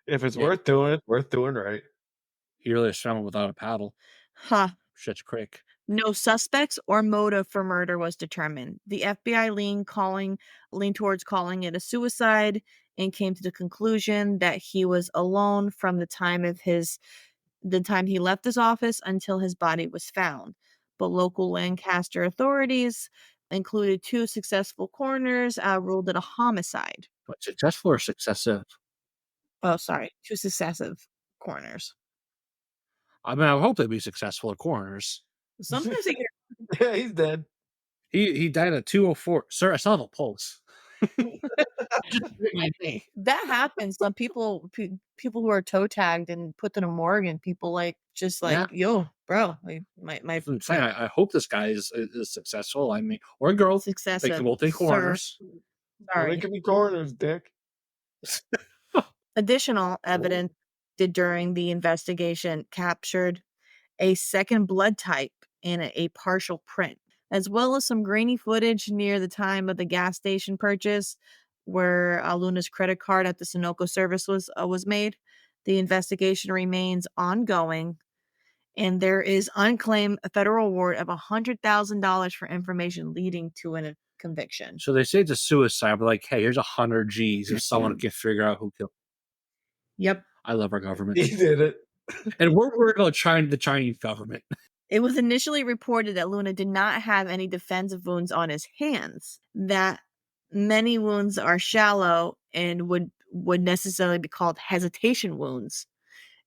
If it's Yeah. worth doing, it's worth doing right. He really swam without a paddle. Shit's quick. No suspects or motive for murder was determined. The FBI leaned towards calling it a suicide and came to the conclusion that he was alone from the time he left his office until his body was found. but local Lancaster authorities included 2 successful coroners ruled it a homicide. What, successful or successive? Oh, sorry, 2 successive coroners. I mean, I hope they'd be successful at coroners. Sometimes they get Yeah, he's dead. He died at 2:04. Sir, I still have a pulse. Just hit my knee. that happens. Some people who are toe tagged and put in a morgue, and people just Yeah. yo, bro, like That's what I'm saying. I hope this guy is successful. I mean, or girl. They successive. can both take Sir, coroners. Well, sorry. they could be coroners, Dick. Additional evidence did during the investigation captured a second blood type and a partial print, as well as some grainy footage near the time of the gas station purchase where Luna's credit card at the Sunoco service was made. The investigation remains ongoing, and there is unclaimed federal award of $100,000 for information leading to a conviction. So they say it's a suicide, but like, hey, here's 100 G's if someone can figure out who killed. Yep. I love our government. He did it. And we're going to the Chinese government. It was initially reported that Luna did not have any defensive wounds on his hands, that many wounds are shallow and would necessarily be called hesitation wounds.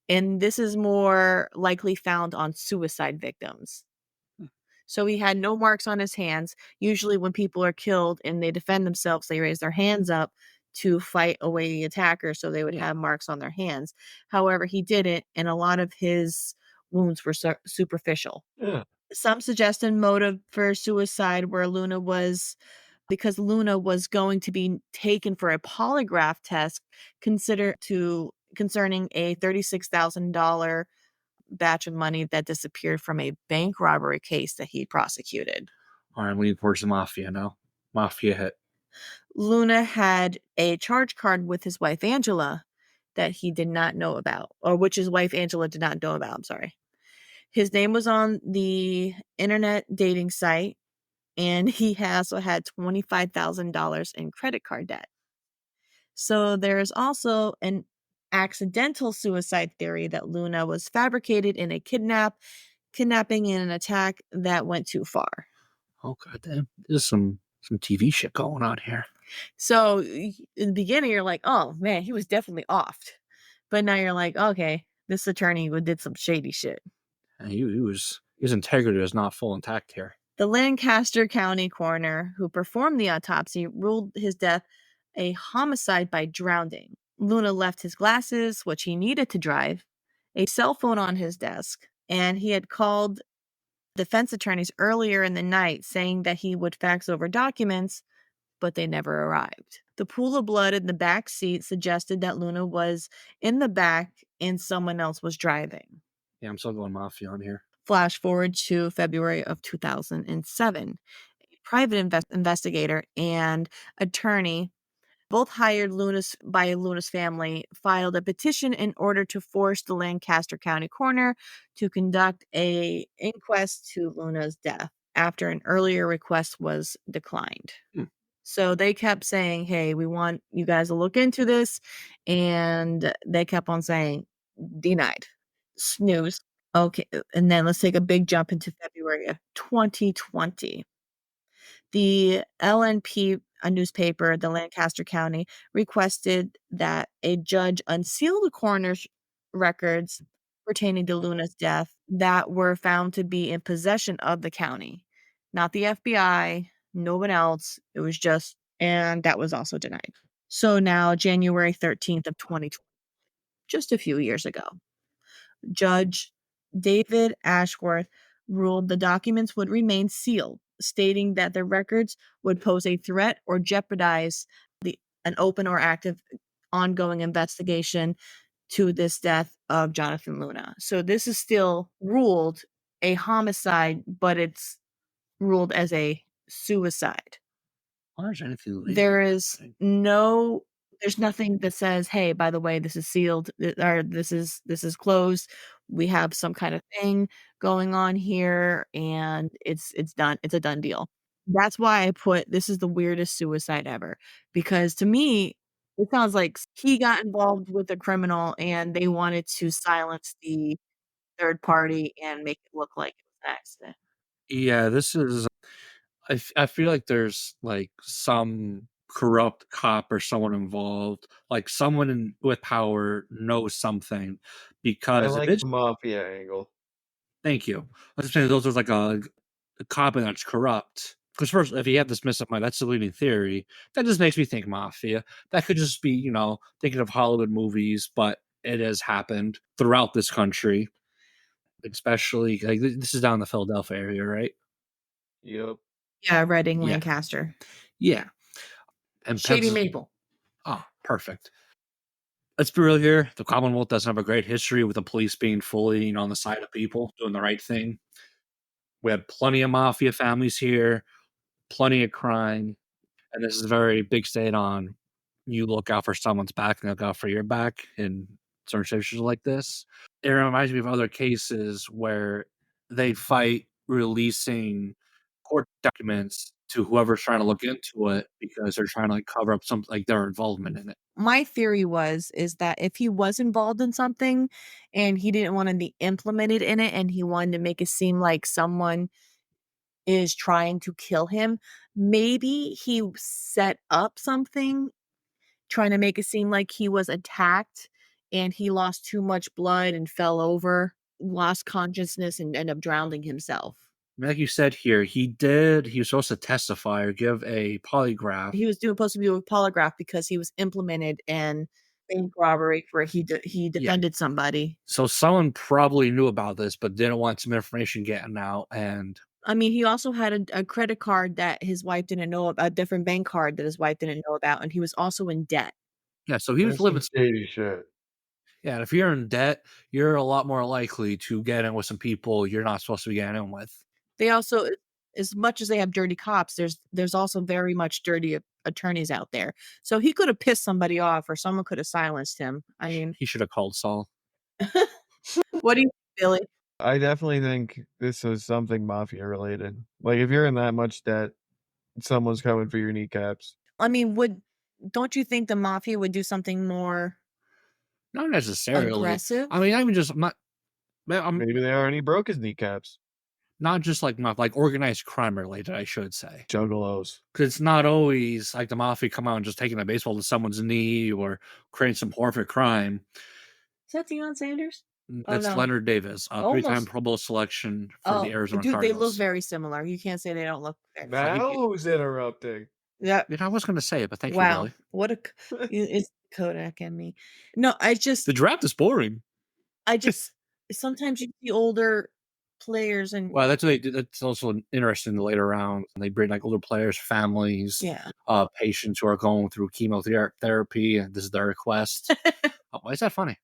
And this is more likely found on suicide victims. So he had no marks on his hands. Usually when people are killed and they defend themselves, they raise their hands up to fight away the attacker, so they would have marks on their hands. However, he didn't, and a lot of his wounds were superficial. Yeah. Some suggested motive for suicide because Luna was going to be taken for a polygraph test concerning a $36,000 batch of money that disappeared from a bank robbery case that he prosecuted. All right, I'm leaning towards the mafia now. Mafia hit. Luna had a charge card with his wife Angela that he did not know about, or which his wife Angela did not know about. I'm sorry. His name was on the internet dating site, and he also had $25,000 in credit card debt. So there's also an accidental suicide theory that Luna was fabricated in a kidnapping and an attack that went too far. Oh, goddamn. There's some TV shit going on here. So in the beginning, you're like, oh, man, he was definitely offed. But now you're like, okay, this attorney did some shady shit. And his integrity was not full intact here. The Lancaster County coroner who performed the autopsy ruled his death a homicide by drowning. Luna left his glasses, which he needed to drive, a cell phone on his desk, and he had called defense attorneys earlier in the night saying that he would fax over documents, but they never arrived. The pool of blood in the back seat suggested that Luna was in the back and someone else was driving. Yeah, I'm still going mafia on here. Flash forward to February of 2007. A private investigator and attorney, both hired by Luna's family, filed a petition in order to force the Lancaster County coroner to conduct an inquest to Luna's death after an earlier request was declined. So they kept saying, hey, we want you guys to look into this. And they kept on saying, denied. Snooze. Okay, and then let's take a big jump into February of 2020. The LNP, a newspaper, the Lancaster County, requested that a judge unseal the coroner's records pertaining to Luna's death that were found to be in possession of the county. Not the FBI, no one else. It was just, and that was also denied. So now, January 13th of 2020, just a few years ago, Judge David Ashworth ruled the documents would remain sealed, stating that the records would pose a threat or jeopardize an open or active ongoing investigation to this death of Jonathan Luna. So this is still ruled a homicide, but it's ruled as a suicide. Why is anything legal? There's nothing that says, hey, by the way, this is sealed or this is closed. We have some kind of thing going on here and it's done. It's a done deal. That's why I put this is the weirdest suicide ever, because to me, it sounds like he got involved with a criminal and they wanted to silence the third party and make it look like it was an accident. Yeah, this is. I feel like there's like some corrupt cop or someone involved, like someone with power knows something, I because if like it's the mafia angle. thank you. I was saying those are like a cop and that's corrupt. Because first, if you have this mess up mind, that's the leading theory. That just makes me think mafia. That could just be, thinking of Hollywood movies, but it has happened throughout this country, especially like this is down in the Philadelphia area, right? Yep. Yeah, Reading, Yeah, Lancaster. yeah. And Shady Pennsylvania. Maple. Oh, perfect. Let's be real here. The Commonwealth doesn't have a great history with the police being fully, on the side of people, doing the right thing. We have plenty of mafia families here, plenty of crime, and this is a very big state on you look out for someone's back and look out for your back in certain situations like this. It reminds me of other cases where they fight releasing court documents to whoever's trying to look into it because they're trying to like cover up some like their involvement in it. My theory is that if he was involved in something and he didn't want to be implemented in it and he wanted to make it seem like someone is trying to kill him, maybe he set up something trying to make it seem like he was attacked and he lost too much blood and fell over, lost consciousness, and ended up drowning himself. Like you said here, he was supposed to testify or give a polygraph. He was supposed to do a polygraph because he was implemented in bank robbery where he Yeah. defended somebody. So someone probably knew about this, but didn't want some information getting out. And I mean, he also had a credit card that his wife didn't know about, a different bank card that his wife didn't know about, and he was also in debt. yeah, so he was That's some living. shady shit. Yeah, and if you're in debt, you're a lot more likely to get in with some people you're not supposed to be getting in with. They also, as much as they have dirty cops, there's also very much dirty attorneys out there. So he could have pissed somebody off, or someone could have silenced him. I mean, He should have called Saul. what do you think, Billy? I definitely think this was something mafia related. Like if you're in that much debt, someone's coming for your kneecaps. I mean, don't you think the mafia would do something more Not necessarily. aggressive? I mean, I'm Maybe they already broke his kneecaps. not just like organized crime related, I should say. Juggalos. Because it's not always like the mafia come out and just taking a baseball to someone's knee or creating some horrific crime. Is that Deion Sanders? That's no. Leonard Davis, a Almost. three-time Pro Bowl selection for the Arizona dude, they look Cardinals. very similar. You can't say they don't look very Now who's interrupting? Yeah. I was going to say it, but thank you, Wow. Billy. What a it's Kodack and me. No, The draft is boring. Sometimes you see older players and Well, that's what they do. That's also interesting in the later rounds. They bring like older players, families, yeah. patients who are going through chemotherapy, and this is their request. Oh, why is that funny?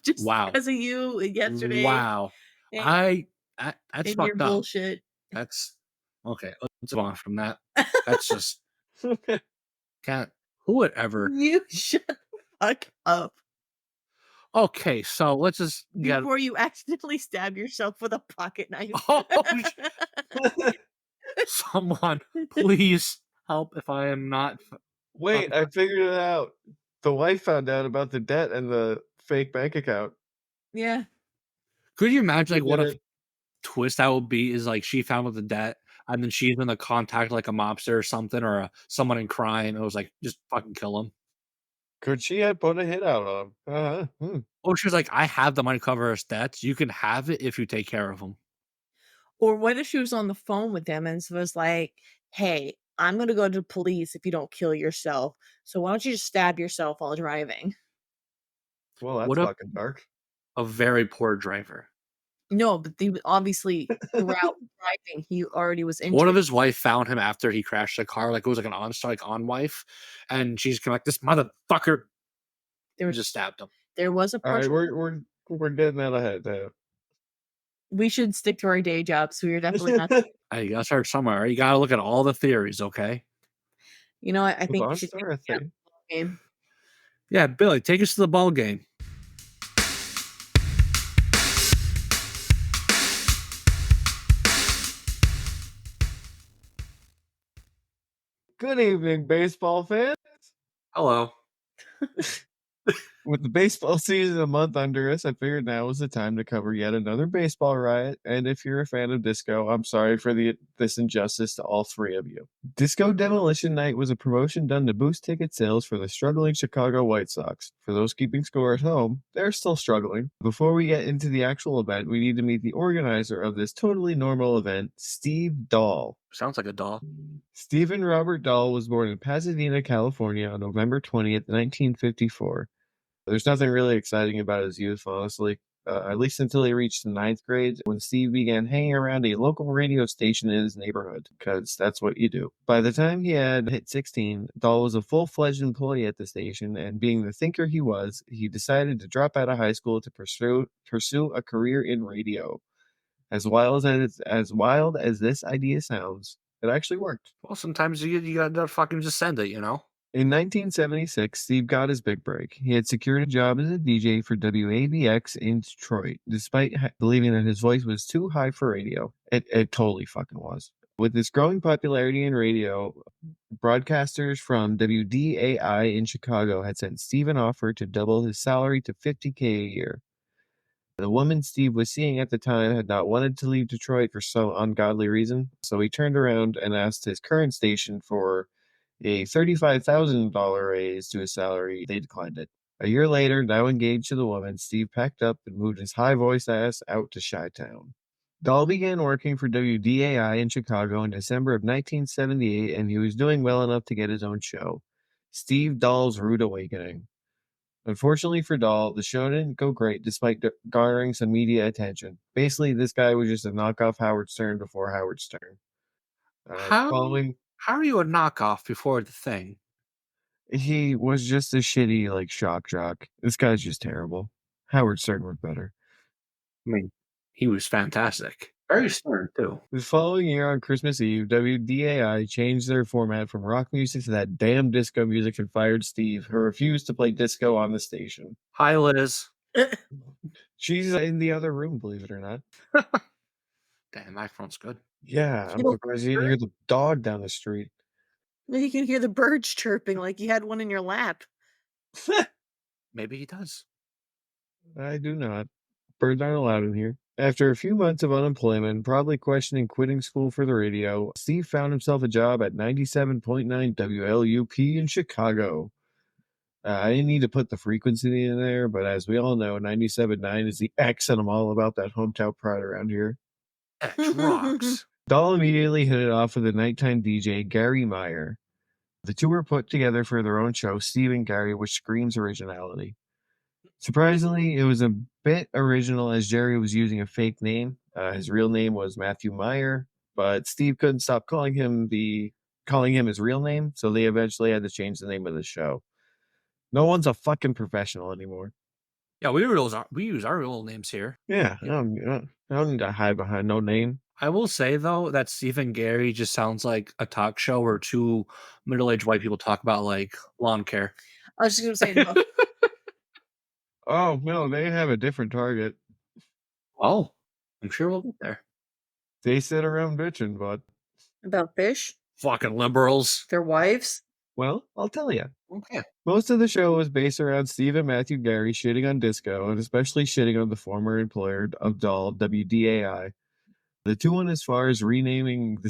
Just Wow. because of you yesterday. Wow. And, That's and your fucked up. bullshit. That's okay. Let's move on from that. That's just can't. Who would ever? You shut the fuck up Okay, so let's just get. before you accidentally stab yourself with a pocket knife. Oh, someone, please help if I am not. Wait, I figured it out. The wife found out about the debt and the fake bank account. Yeah. Could you imagine like She what did a twist that would be? Is like she found out the debt, and then she's gonna contact like a mobster or something, or someone in crime. And it was like just fucking kill him. Could she have put a hit out on him? Or she was like, I have the money to cover his debts. You can have it if you take care of him. Or what if she was on the phone with him and was like, hey, I'm going to go to the police if you don't kill yourself. So why don't you just stab yourself while driving? Well, that's What a- fucking dark. A very poor driver. No, but obviously throughout driving, he already was injured. One of his wife found him after he crashed the car. Like it was like an on wife. And she's kind of like, this motherfucker. There was Just stabbed him. There was a All right, partial. we're getting that ahead now. We should stick to our day jobs. So we're definitely not. I gotta start somewhere. You gotta look at all the theories, okay? You know what? I think we Bonds should are a take the thing. game. Yeah, Billy, take us to the ball game. Good evening, baseball fans. Hello. With the baseball season a month under us, I figured now was the time to cover yet another baseball riot. And if you're a fan of disco, I'm sorry for this injustice to all three of you. Disco Demolition Night was a promotion done to boost ticket sales for the struggling Chicago White Sox. For those keeping score at home, they're still struggling. Before we get into the actual event, we need to meet the organizer of this totally normal event, Steve Dahl. Sounds like a doll. Stephen Robert Dahl was born in Pasadena, California on November 20th, 1954. There's nothing really exciting about his youth, honestly, at least until he reached the 9th grade, when Steve began hanging around a local radio station in his neighborhood, because that's what you do. By the time he had hit 16, Dahl was a full-fledged employee at the station, and being the thinker he was, he decided to drop out of high school to pursue a career in radio. As wild as this idea sounds, it actually worked. Well, sometimes you gotta fucking just send it, you know? In 1976, Steve got his big break. He had secured a job as a DJ for WABX in Detroit, despite believing that his voice was too high for radio. It totally fucking was. With his growing popularity in radio, broadcasters from WDAI in Chicago had sent Steve an offer to double his salary to $50K a year. The woman Steve was seeing at the time had not wanted to leave Detroit for some ungodly reason, so he turned around and asked his current station for a $35,000 raise to his salary. They declined it. A year later, now engaged to the woman, Steve packed up and moved his high-voiced ass out to Chi-Town. Dahl began working for WDAI in Chicago in December of 1978, and he was doing well enough to get his own show, Steve Dahl's Rude Awakening. Unfortunately for Dahl, the show didn't go great despite garnering some media attention. Basically, this guy was just a knockoff Howard Stern before Howard Stern. How are you a knockoff before the thing? He was just a shitty, like, shock jock. This guy's just terrible. Howard Stern worked better. I mean, he was fantastic. Very stern, too. The following year on Christmas Eve, WDAI changed their format from rock music to that damn disco music and fired Steve, who refused to play disco on the station. Hi, Liz. She's in the other room, believe it or not. Damn, my phone's good. Yeah, I'm surprised you didn't hear the dog down the street. You can hear the birds chirping like you had one in your lap. Maybe he does. I do not. Birds aren't allowed in here. After a few months of unemployment, probably questioning quitting school for the radio, Steve found himself a job at 97.9 WLUP in Chicago. I didn't need to put the frequency in there, but as we all know, 97.9 is the X, and I'm all about that hometown pride around here. X rocks. Dahl immediately hit it off with the nighttime DJ, Gary Meyer. The two were put together for their own show, Steve and Gary, which screams originality. Surprisingly, it was a bit original as Jerry was using a fake name. His real name was Matthew Meyer, but Steve couldn't stop calling him his real name, so they eventually had to change the name of the show. No one's a fucking professional anymore. Yeah, we use our real names here. Yeah, I don't need to hide behind no name. I will say, though, that Steve and Gary just sounds like a talk show where two middle-aged white people talk about, like, lawn care. I was just going to say, no. Oh, no, they have a different target. Oh, I'm sure we'll get there. They sit around bitching, but... About fish? Fucking liberals. Their wives? Well, I'll tell you. Okay. Most of the show was based around Steve and Matthew Gary shitting on disco, and especially shitting on the former employer of Dahl, WDAI. The two went as far as renaming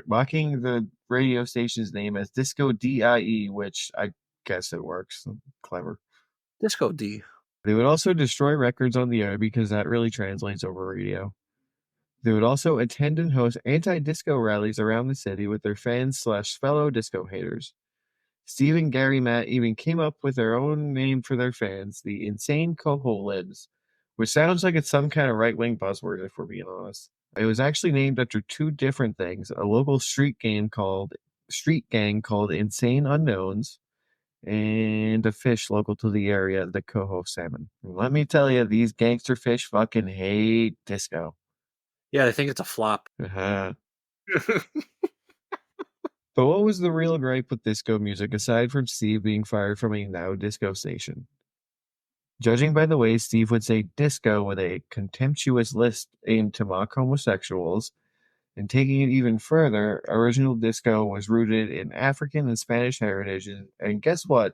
mocking the radio station's name as Disco DIE, which I guess it works. Clever. Disco D. They would also destroy records on the air because that really translates over radio. They would also attend and host anti-disco rallies around the city with their fans/fellow disco haters. Steve and Gary Matt even came up with their own name for their fans, the Insane Coho Libs, which sounds like it's some kind of right-wing buzzword if we're being honest. It was actually named after two different things, a local street gang called Insane Unknowns, and a fish local to the area, the coho salmon. Let me tell you, these gangster fish fucking hate disco. Yeah, I think it's a flop. Uh-huh. But what was the real gripe with disco music, aside from Steve being fired from a now disco station? Judging by the way Steve would say disco with a contemptuous lisp aimed to mock homosexuals, and taking it even further, original disco was rooted in African and Spanish heritage, and guess what?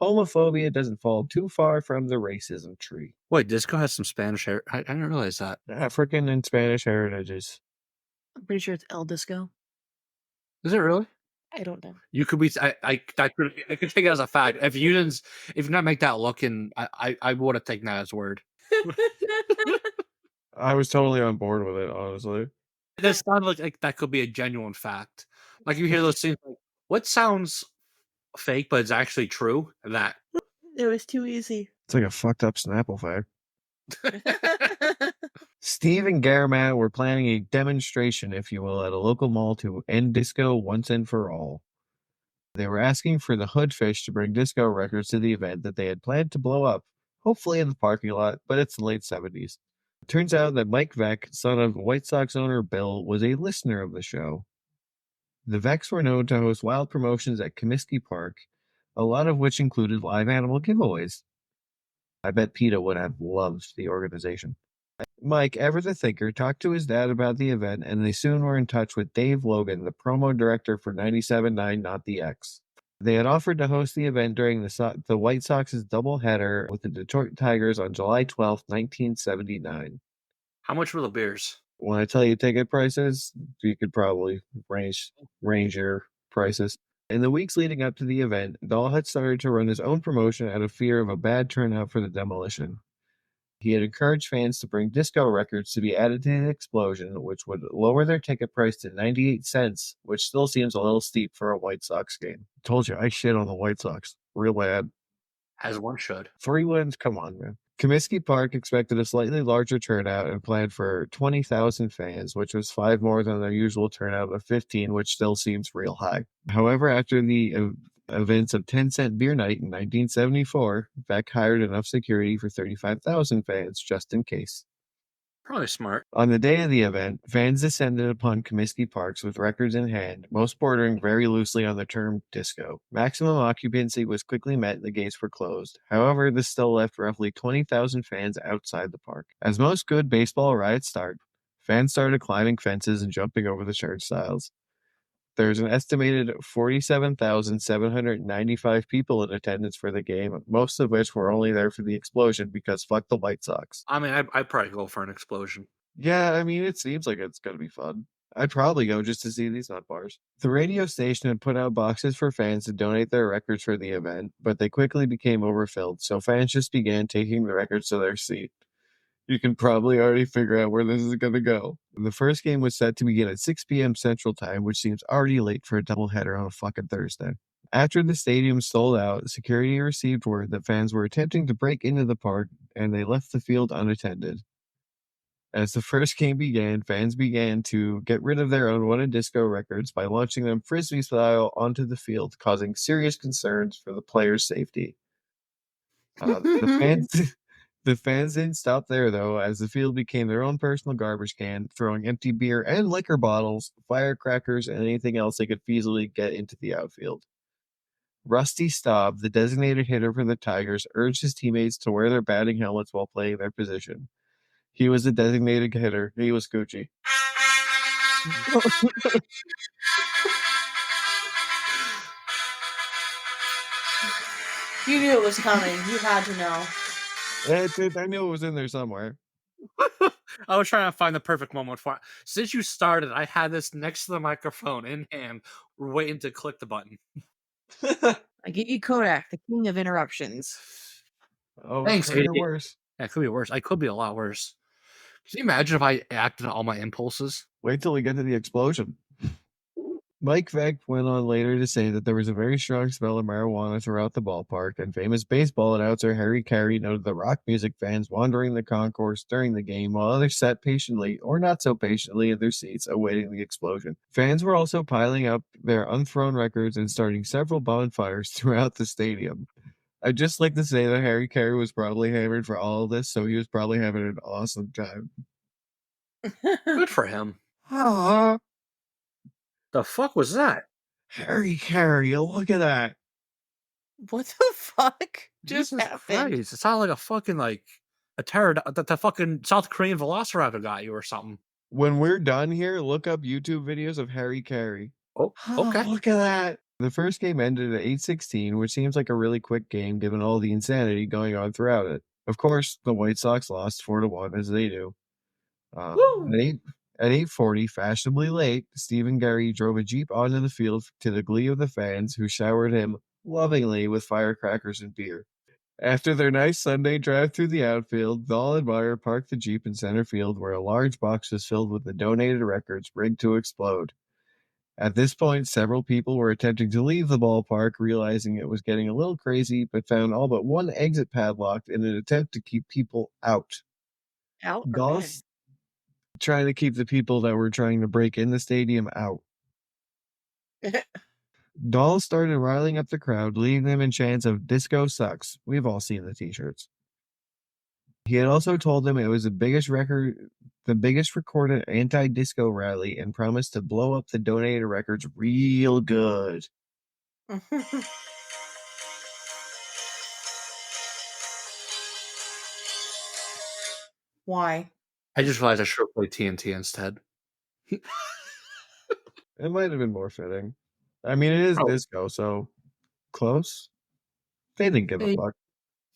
homophobia doesn't fall too far from the racism tree. Wait, disco has some Spanish hair. I didn't realize that. African and Spanish heritages. I'm pretty sure it's El Disco. Is it really? I don't know. You could be. I could take it as a fact. If you did not make that look, and I would have taken that as word. I was totally on board with it, honestly. That sounded like that could be a genuine fact. Like you hear those things, like what sounds fake but it's actually true. That It was too easy. It's like a fucked up Snapple fact. Steve and Garamad were planning a demonstration, if you will, at a local mall to end disco once and for all. They were asking for the Hoodfish to bring disco records to the event that they had planned to blow up, hopefully in the parking lot, but it's the late 70s. It turns out that Mike Veck, son of White Sox owner Bill, was a listener of the show. The Vecks were known to host wild promotions at Comiskey Park, a lot of which included live animal giveaways. I bet PETA would have loved the organization. Mike, ever the thinker, talked to his dad about the event, and they soon were in touch with Dave Logan, the promo director for 97.9 Not the X. They had offered to host the event during the White Sox's doubleheader with the Detroit Tigers on July 12, 1979. how much were the beers? When I tell you ticket prices, you could probably range your prices. In the weeks leading up to the event, Dahl had started to run his own promotion out of fear of a bad turnout for the demolition. He had encouraged fans to bring disco records to be added to the explosion, which would lower their ticket price to 98 cents, which still seems a little steep for a White Sox game. Told you, I shit on the White Sox. Real bad. As one should. 3 wins? Come on, man. Comiskey Park expected a slightly larger turnout and planned for 20,000 fans, which was 5 more than their usual turnout of 15, which still seems real high. However, after the events of 10-cent beer night in 1974, Beck hired enough security for 35,000 fans, just in case. Probably smart. On the day of the event, fans descended upon Comiskey Parks with records in hand, most bordering very loosely on the term disco. Maximum occupancy was quickly met and the gates were closed. However, this still left roughly 20,000 fans outside the park. As most good baseball riots start, fans started climbing fences and jumping over the turnstiles. There's an estimated 47,795 people in attendance for the game, most of which were only there for the explosion because fuck the White Sox. I mean, I'd probably go for an explosion. Yeah, I mean, it seems like it's going to be fun. I'd probably go just to see these nut bars. The radio station had put out boxes for fans to donate their records for the event, but they quickly became overfilled, so fans just began taking the records to their seat. You can probably already figure out where this is going to go. The first game was set to begin at 6 p.m. Central Time, which seems already late for a doubleheader on a fucking Thursday. After the stadium sold out, security received word that fans were attempting to break into the park, and they left the field unattended. As the first game began, fans began to get rid of their unwanted disco records by launching them frisbee style onto the field, causing serious concerns for the players' safety. The fans didn't stop there, though, as the field became their own personal garbage can, throwing empty beer and liquor bottles, firecrackers, and anything else they could feasibly get into the outfield. Rusty Staub, the designated hitter for the Tigers, urged his teammates to wear their batting helmets while playing their position. He was the designated hitter. He was Gucci. You knew it was coming. You had to know. I knew it was in there somewhere. I was trying to find the perfect moment for it. Since you started, I had this next to the microphone in hand, waiting to click the button. I get you Kodack, the king of interruptions. Oh, Thanks, it could be idiot. worse. Yeah, it could be worse. I could be a lot worse. Can you imagine if I acted on all my impulses? Wait till we get to the explosion. Mike Veck went on later to say that there was a very strong smell of marijuana throughout the ballpark, and famous baseball announcer Harry Carey noted the rock music fans wandering the concourse during the game while others sat patiently, or not so patiently, in their seats awaiting the explosion. Fans were also piling up their unthrown records and starting several bonfires throughout the stadium. I'd just like to say that Harry Carey was probably hammered for all of this, so he was probably having an awesome time. Good for him. Ah, The fuck was that? Harry Carey, look at that. What the fuck just Jesus happened? Christ. It sounded like a fucking, like, a terror, the fucking South Korean velociraptor got you or something. When we're done here, look up YouTube videos of Harry Carey. Oh, okay. Look at that. The first game ended at 8-16, which seems like a really quick game given all the insanity going on throughout it. Of course, the White Sox lost 4-1 as they do. Woo! At 8:40, fashionably late, Stephen Gary drove a Jeep onto the field to the glee of the fans, who showered him lovingly with firecrackers and beer. After their nice Sunday drive through the outfield, Dahl and Meyer parked the Jeep in center field, where a large box was filled with the donated records rigged to explode. At this point, several people were attempting to leave the ballpark, realizing it was getting a little crazy, but found all but one exit padlocked in an attempt to keep people out. Out or in? Dahl's trying to keep the people that were trying to break in the stadium out. Dahl started riling up the crowd, leading them in chants of "Disco sucks." We've all seen the t-shirts. He had also told them it was the biggest recorded anti-disco rally, and promised to blow up the donated records real good. Why? I just realized I should have played TNT instead. It might have been more fitting. I mean, it is Oh. disco, so close. They didn't give a Hey. fuck.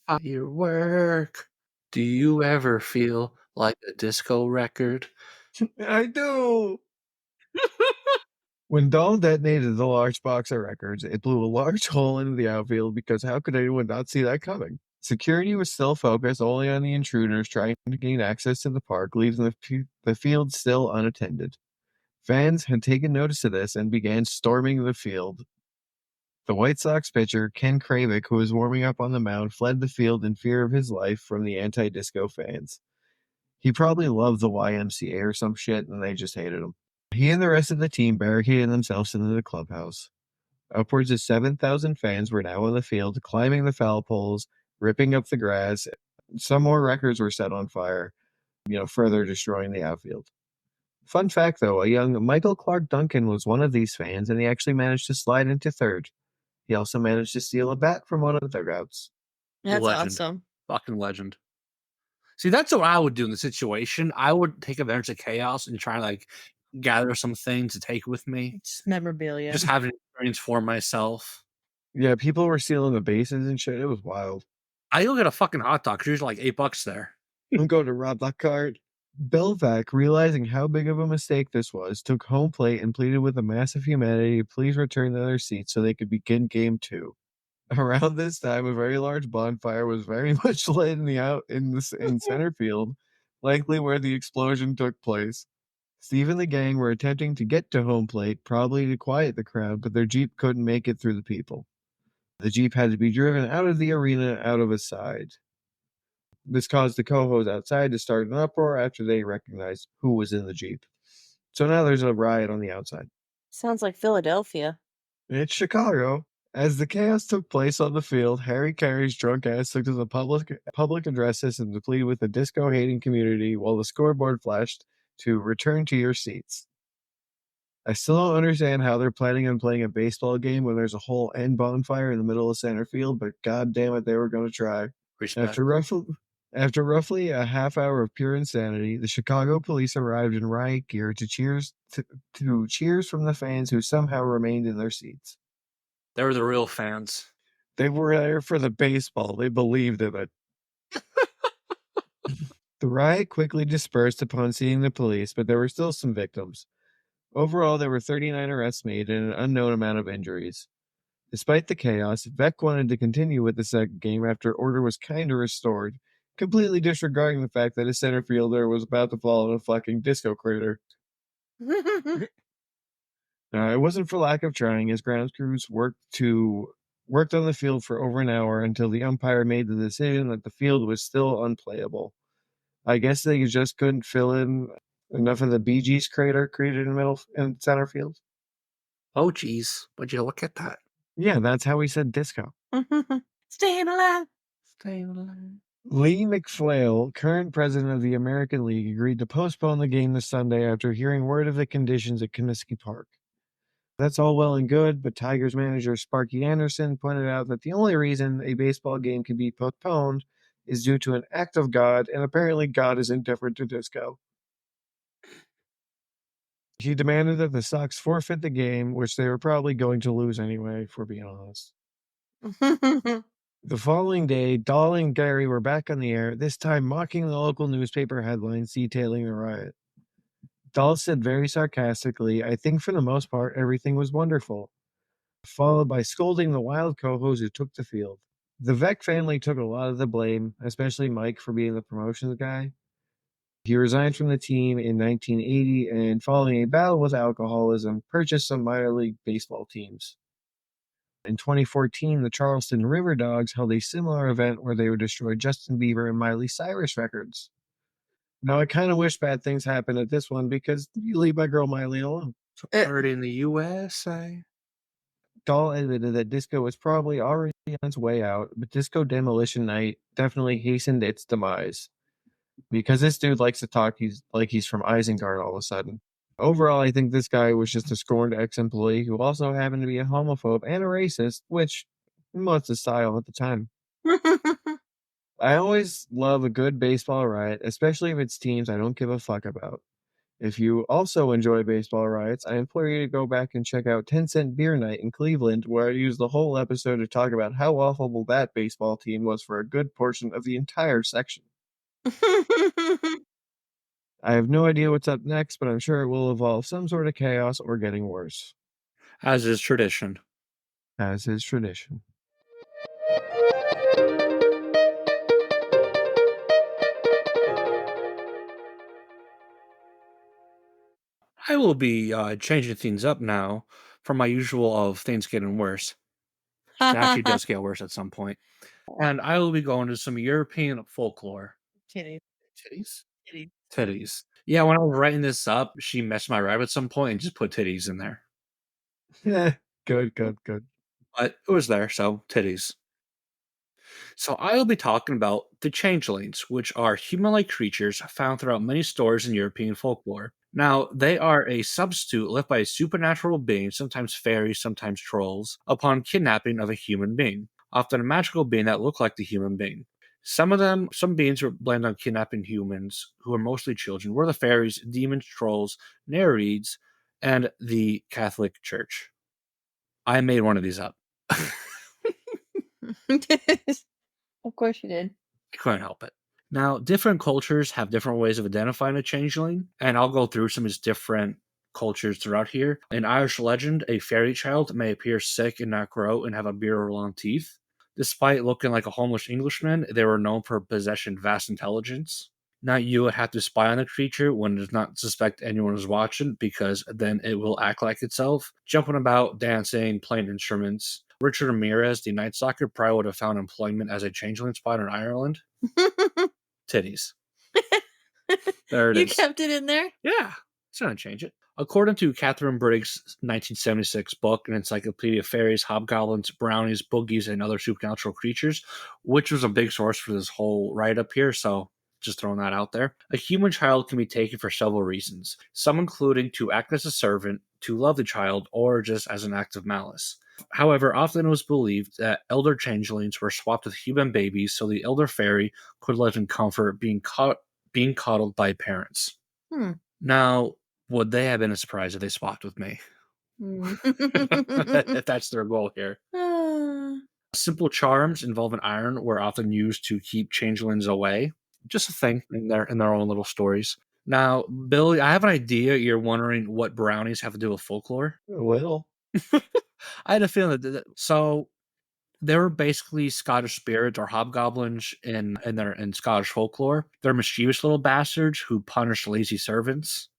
Firework. Do you ever feel like a disco record? I do. When Dahl detonated the large box of records, it blew a large hole into the outfield, because how could anyone not see that coming? Security was still focused only on the intruders trying to gain access to the park, leaving the field still unattended. Fans had taken notice of this and began storming the field. The White Sox pitcher, Ken Kravick, who was warming up on the mound, fled the field in fear of his life from the anti-disco fans. He probably loved the YMCA or some shit, and they just hated him. He and the rest of the team barricaded themselves into the clubhouse. Upwards of 7,000 fans were now on the field, climbing the foul poles, ripping up the grass. Some more records were set on fire, further destroying the outfield. Fun fact, though, a young Michael Clark Duncan was one of these fans, and he actually managed to slide into third. He also managed to steal a bat from one of the dugouts. That's Legend. awesome. Fucking legend. See, that's what I would do in the situation. I would take advantage of chaos and try to gather some things to take with me. Just memorabilia. Just have an experience for myself. Yeah, people were stealing the bases and shit. It was wild. I go get a fucking hot dog. 'Cause there's like $8 there. I'm going to rob that cart. Belvac, realizing how big of a mistake this was, took home plate and pleaded with the mass of humanity to please return to their seats so they could begin Game 2. Around this time, a very large bonfire was very much lit in center field, likely where the explosion took place. Steve and the gang were attempting to get to home plate, probably to quiet the crowd, but their Jeep couldn't make it through the people. The Jeep had to be driven out of the arena out of a side. This caused the cohos outside to start an uproar after they recognized who was in the Jeep. So now there's a riot on the outside. Sounds like Philadelphia. It's Chicago. As the chaos took place on the field, Harry Carey's drunk ass took to the public addresses and to plead with the disco-hating community, while the scoreboard flashed to "return to your seats." I still don't understand how they're planning on playing a baseball game when there's a whole end bonfire in the middle of center field, but god damn it, they were going to try. Respect. After roughly a half hour of pure insanity, the Chicago police arrived in riot gear to cheers from the fans who somehow remained in their seats. They were the real fans. They were there for the baseball. They believed in it. The riot quickly dispersed upon seeing the police, but there were still some victims. Overall, there were 39 arrests made and an unknown amount of injuries. Despite the chaos, Beck wanted to continue with the second game after order was kind of restored, completely disregarding the fact that his center fielder was about to fall in a fucking disco crater. It wasn't for lack of trying, as ground crews worked on the field for over an hour until the umpire made the decision that the field was still unplayable. I guess they just couldn't fill in enough of the Bee Gees crater created in center field. Oh, geez. Would you look at that? Yeah, that's how we said disco. Staying alive. Staying alive. Lee McPhail, current president of the American League, agreed to postpone the game this Sunday after hearing word of the conditions at Comiskey Park. That's all well and good, but Tigers manager Sparky Anderson pointed out that the only reason a baseball game can be postponed is due to an act of God, and apparently God is indifferent to disco. He demanded that the Sox forfeit the game, which they were probably going to lose anyway, if we're being honest. The following day, Dahl and Gary were back on the air, this time mocking the local newspaper headlines detailing the riot. Dahl said very sarcastically, "I think for the most part, everything was wonderful," followed by scolding the wild co-host who took the field. The Vec family took a lot of the blame, especially Mike for being the promotions guy. He resigned from the team in 1980 and, following a battle with alcoholism, purchased some minor league baseball teams. In 2014, the Charleston River Dogs held a similar event where they would destroy Justin Bieber and Miley Cyrus records. Now, I kind of wish bad things happened at this one because you leave my girl Miley alone. Party in the USA. Dahl admitted that disco was probably already on its way out, but Disco Demolition Night definitely hastened its demise. Because this dude likes to talk he's from Isengard all of a sudden. Overall, I think this guy was just a scorned ex-employee who also happened to be a homophobe and a racist, which was the style at the time. I always love a good baseball riot, especially if it's teams I don't give a fuck about. If you also enjoy baseball riots, I implore you to go back and check out 10 Cent Beer Night in Cleveland, where I used the whole episode to talk about how awful that baseball team was for a good portion of the entire section. I have no idea what's up next, but I'm sure it will involve some sort of chaos or getting worse. As is tradition. As is tradition. I will be changing things up now from my usual of things getting worse. It actually does get worse at some point. And I will be going to some European folklore. Titties. Titties? Titties. Titties. Yeah, when I was writing this up, she messed my rap at some point and just put titties in there. Good. But it was there, so titties. So I will be talking about the Changelings, which are human-like creatures found throughout many stories in European folklore. Now, they are a substitute left by a supernatural being, sometimes fairies, sometimes trolls, upon kidnapping of a human being, often a magical being that looked like the human being. Some beings were blamed on kidnapping humans, who are mostly children, were the fairies, demons, trolls, Nereids, and the Catholic Church. I made one of these up. Of course you did. I couldn't help it. Now, different cultures have different ways of identifying a changeling, and I'll go through some of these different cultures throughout here. In Irish legend, a fairy child may appear sick and not grow and have a beard or long teeth. Despite looking like a homeless Englishman, they were known for possessing vast intelligence. Now, you would have to spy on the creature when it does not suspect anyone is watching, because then it will act like itself, jumping about, dancing, playing instruments. Richard Ramirez, the Night Stalker, probably would have found employment as a changeling spotter in Ireland. Titties. There it You is. kept it in there? Yeah, it's going to change it. According to Catherine Briggs' 1976 book, An Encyclopedia of Fairies, Hobgoblins, Brownies, Boogies, and Other Supernatural Creatures, which was a big source for this whole write-up here, so just throwing that out there. A human child can be taken for several reasons, some including to act as a servant, to love the child, or just as an act of malice. However, often it was believed that elder changelings were swapped with human babies so the elder fairy could live in comfort being coddled by parents. Now, would they have been a surprise if they swapped with me? If that's their goal here. Simple charms involving iron were often used to keep changelings away. Just a thing in their own little stories. Now, Billy, I have an idea. You're wondering what brownies have to do with folklore. Well, I had a feeling that so they were basically Scottish spirits or hobgoblins in Scottish folklore. They're mischievous little bastards who punish lazy servants.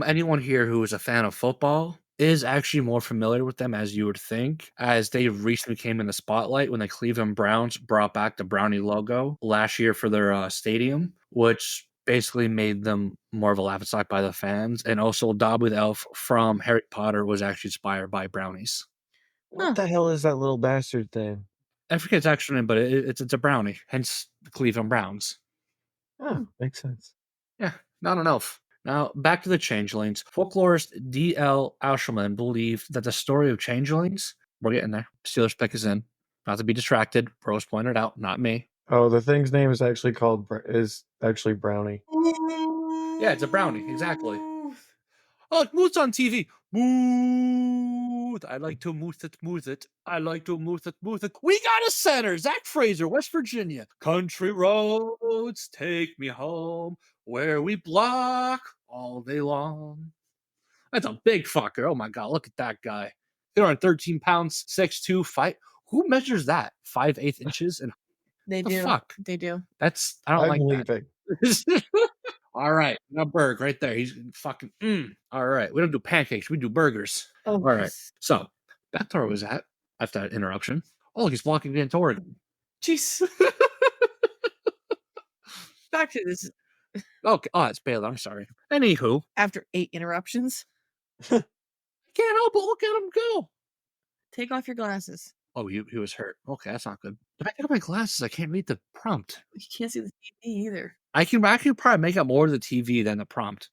Anyone here who is a fan of football is actually more familiar with them as you would think, as they recently came in the spotlight when the Cleveland Browns brought back the Brownie logo last year for their stadium, which basically made them more of a laughing stock by the fans. And also Dobby the Elf from Harry Potter was actually inspired by brownies. What the hell is that little bastard thing? I forget its actual name, but it's a brownie, hence the Cleveland Browns. Oh, makes sense. Yeah, not an elf. Now, back to the Changelings. Folklorist D.L. Aushelman believed that the story of Changelings, we're getting there, Steelers pick is in, not to be distracted, Rose pointed out, not me. Oh, the thing's name is actually Brownie. Yeah, it's a brownie, exactly. Oh, Moose on TV. Moose. I like to moose it, moose it. I like to moose it, moose it. We got a center. Zach Fraser, West Virginia. Country roads take me home where we block all day long. That's a big fucker. Oh my God, look at that guy. They're on 13 pounds, 6'2", fight. Who measures that? 5/8 inches? And They the do. fuck? They do. That's, I don't I'm like leaving. that. All right, now Berg right there. He's fucking. All right, we don't do pancakes. We do burgers. Oh, All right. So that's where I was at after that interruption. Oh, he's walking into Oregon. jeez. Back to this Okay. Oh, it's Baylor. I'm sorry. Anywho, after 8 interruptions. can't help but look at him go. Take off your glasses. Oh, he was hurt. Okay, that's not good. If I take off my glasses, I can't read the prompt. You can't see the TV either. I can probably make out more of the TV than the prompt,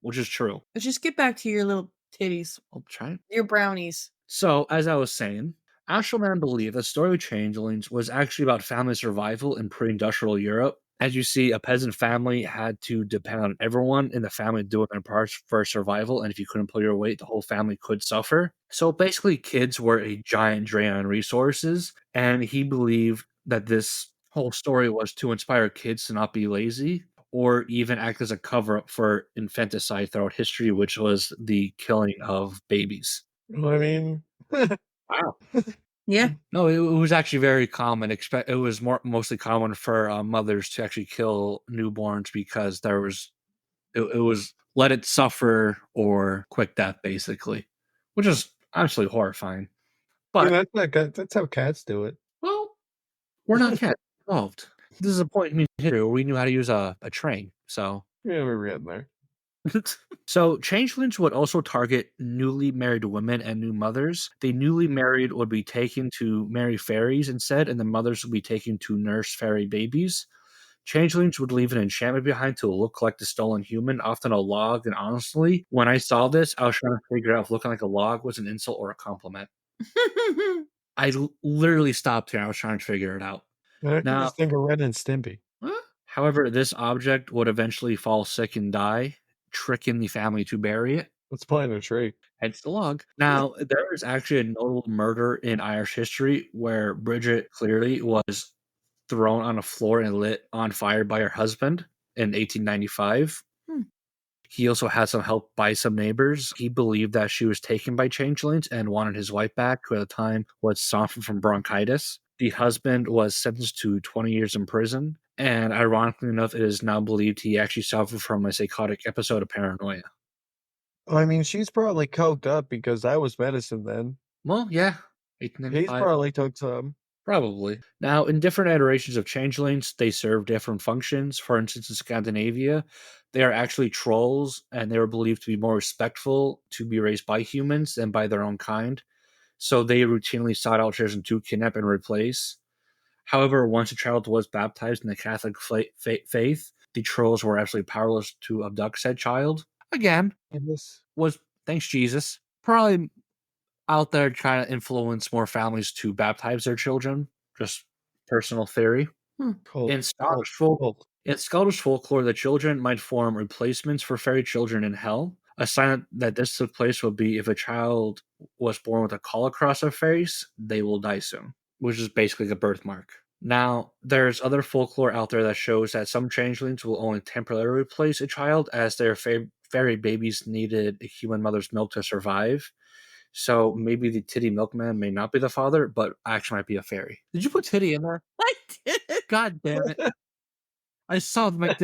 which is true. But just get back to your little titties. I'll try. Your brownies. So, as I was saying, Astral Man believed the story of Changelings was actually about family survival in pre-industrial Europe. As you see, a peasant family had to depend on everyone in the family doing their parts for survival, and if you couldn't pull your weight, the whole family could suffer. So basically, kids were a giant drain on resources, and he believed that this whole story was to inspire kids to not be lazy, or even act as a cover-up for infanticide throughout history, which was the killing of babies. I mean, Wow. Yeah. No, it was actually very common. It was mostly common for mothers to actually kill newborns because it was let it suffer or quick death, basically, which is absolutely horrifying. But that's how cats do it. well, we're not cat involved. This is a point in history where we knew how to use a train. So Yeah, we're getting there. So changelings would also target newly married women and new mothers. The newly married would be taken to marry fairies instead, and the mothers would be taken to nurse fairy babies. Changelings would leave an enchantment behind to look like the stolen human, often a log. And honestly, when I saw this, I was trying to figure out if looking like a log was an insult or a compliment. I literally stopped here. I was trying to figure it out. I Now- just think of Ren and Stimpy. However, this object would eventually fall sick and die, tricking the family to bury it. Let's plant a tree. Hence the log. Now, there is actually a notable murder in Irish history where Bridget Cleary was thrown on a floor and lit on fire by her husband in 1895. He also had some help by some neighbors. He believed that she was taken by changelings and wanted his wife back, who at the time was suffering from bronchitis. The husband was sentenced to 20 years in prison, and ironically enough, it is now believed he actually suffered from a psychotic episode of paranoia. I mean, she's probably coked up because that was medicine then. Well, yeah. He's 1895. probably took some. Probably. Now, in different iterations of changelings, they serve different functions. For instance, in Scandinavia, they are actually trolls, and they were believed to be more respectful to be raised by humans than by their own kind. So they routinely sought out children to kidnap and replace. However, once a child was baptized in the Catholic faith, the trolls were absolutely powerless to abduct said child. Again, was, thanks Jesus, probably out there trying to influence more families to baptize their children. Just personal theory. In Scottish folklore, the children might form replacements for fairy children in hell. A sign that this took place would be if a child was born with a caul across their face, they will die soon, which is basically a birthmark. Now, there's other folklore out there that shows that some changelings will only temporarily replace a child as their fairy babies needed a human mother's milk to survive. So maybe the titty milkman may not be the father, but actually might be a fairy. Did you put titty in there? I did. God damn it. I saw them. God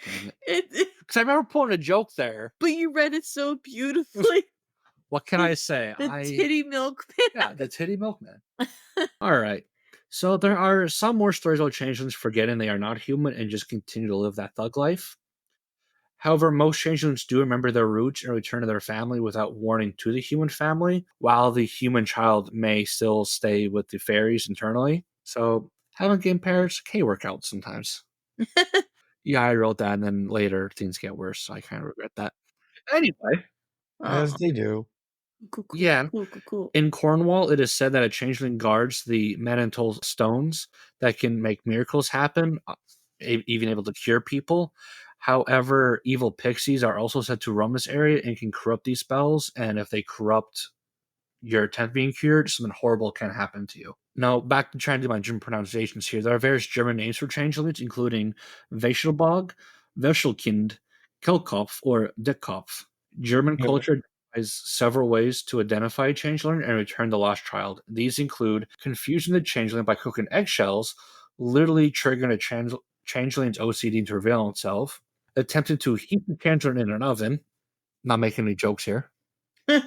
damn it. Because I remember putting a joke there. But you read it so beautifully. What can I say? The titty milkman. Yeah, the titty milkman. All right. So there are some more stories about changelings forgetting they are not human and just continue to live that thug life. However, most changelings do remember their roots and return to their family without warning to the human family, while the human child may still stay with the fairies internally. So having game parents can work out sometimes. Yeah, I wrote that, and then later things get worse, so I kind of regret that. Anyway. As they do. Cool. Yeah. Cool. In Cornwall, it is said that a changeling guards the Mantle stones that can make miracles happen, even able to cure people. However, evil pixies are also said to roam this area and can corrupt these spells, and if they corrupt your attempt being cured, something horrible can happen to you. Now, back to trying to do my German pronunciations here. There are various German names for changelings, including Wäschelbog, Wäschelkind, Kelkopf, or Dickkopf. German Yeah. culture has several ways to identify a changeling and return the lost child. These include confusing the changeling by cooking eggshells, literally triggering a changeling's OCD to reveal itself, attempting to heat the changeling in an oven. Not making any jokes here. It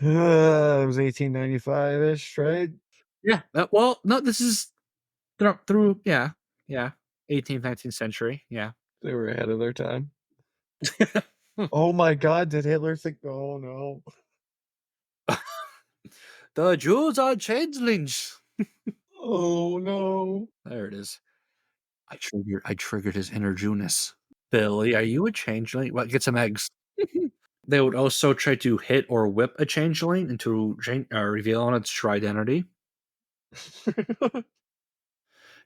was 1895-ish, right? Yeah. Well, no, this is through 18th, 19th century. Yeah. They were ahead of their time. Oh my God, did Hitler think? Oh no. The Jews are changelings. Oh no. There it is. I triggered his inner Jewness. Billy, are you a changeling? Well, get some eggs. They would also try to hit or whip a changeling into revealing its true identity.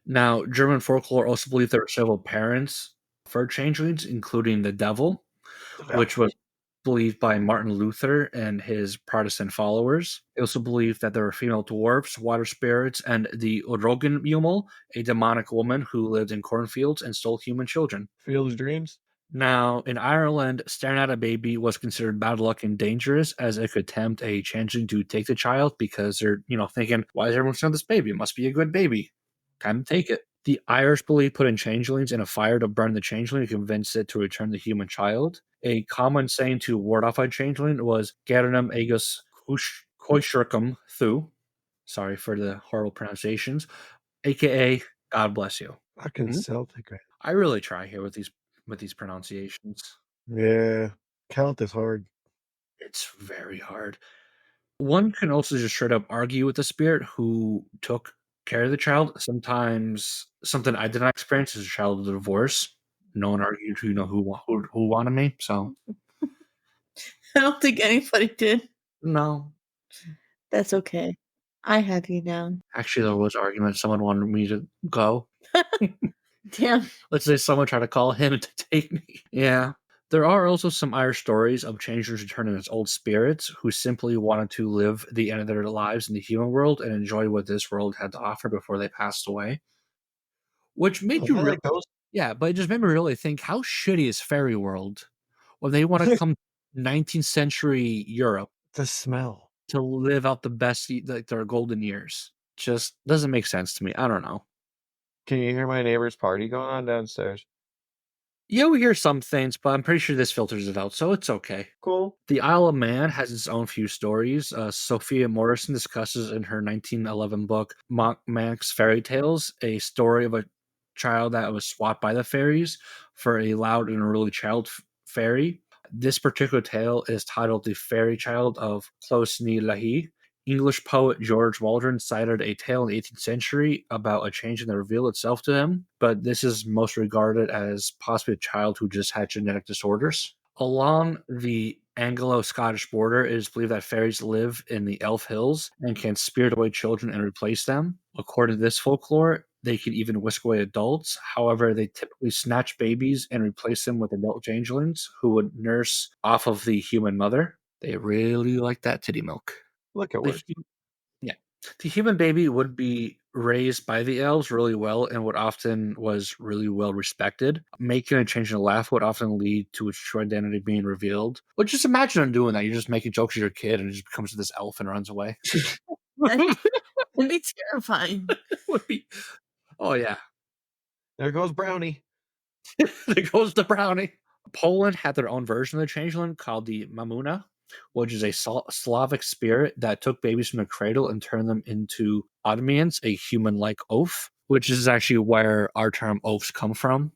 Now, German folklore also believed there were several parents for changelings, including the devil, which was believed by Martin Luther and his Protestant followers. They also believed that there were female dwarfs, water spirits, and the Rogenmummel, a demonic woman who lived in cornfields and stole human children. Field's dreams. Now, in Ireland, staring at a baby was considered bad luck and dangerous, as it could tempt a changeling to take the child because they're, thinking, why is everyone staring at this baby? It must be a good baby. Time to take it. The Irish believe putting changelings in a fire to burn the changeling to convince it to return the human child. A common saying to ward off a changeling was Gernam agus koishirkum thu. Sorry for the horrible pronunciations. AKA, God bless you. Fucking Celtic. I really try here with these pronunciations. Yeah. Count is hard. It's very hard. One can also just straight up argue with the spirit who took care of the child. Sometimes something I did not experience as a child of divorce. No one argued who wanted me. So I don't think anybody did. no. That's okay. I have you down. Actually, there was argument. Someone wanted me to go. Damn. Let's say someone tried to call him to take me. Yeah. There are also some Irish stories of changelings returning as old spirits who simply wanted to live the end of their lives in the human world and enjoy what this world had to offer before they passed away. Which made you really, yeah, but it just made me really think, how shitty is fairy world when they want to come 19th century Europe The smell. to live out the best, like their golden years? Just doesn't make sense to me. I don't know. Can you hear my neighbor's party going on downstairs? Yeah, we hear some things, but I'm pretty sure this filters it out, so it's okay. Cool. The Isle of Man has its own few stories. Sophia Morrison discusses in her 1911 book, Manx Fairy Tales, a story of a child that was swapped by the fairies for a loud and unruly child fairy. This particular tale is titled The Fairy Child of Close Ní Lahi. English poet George Waldron cited a tale in the 18th century about a change that revealed itself to him, but this is most regarded as possibly a child who just had genetic disorders. Along the Anglo-Scottish border, it is believed that fairies live in the Elf Hills and can spirit away children and replace them. According to this folklore, they can even whisk away adults. However, they typically snatch babies and replace them with adult changelings who would nurse off of the human mother. They really like that titty milk. Look at work. The human baby would be raised by the elves really well and was really well respected. Making a change in a laugh would often lead to its true identity being revealed. But just imagine them doing that. You're just making jokes with your kid and it just becomes this elf and runs away. That'd be terrifying. Would be. Oh yeah. There goes Brownie. There goes the brownie. Poland had their own version of the changeling called the Mamuna, which is a Slavic spirit that took babies from the cradle and turned them into automians, a human-like oaf, which is actually where our term oafs come from,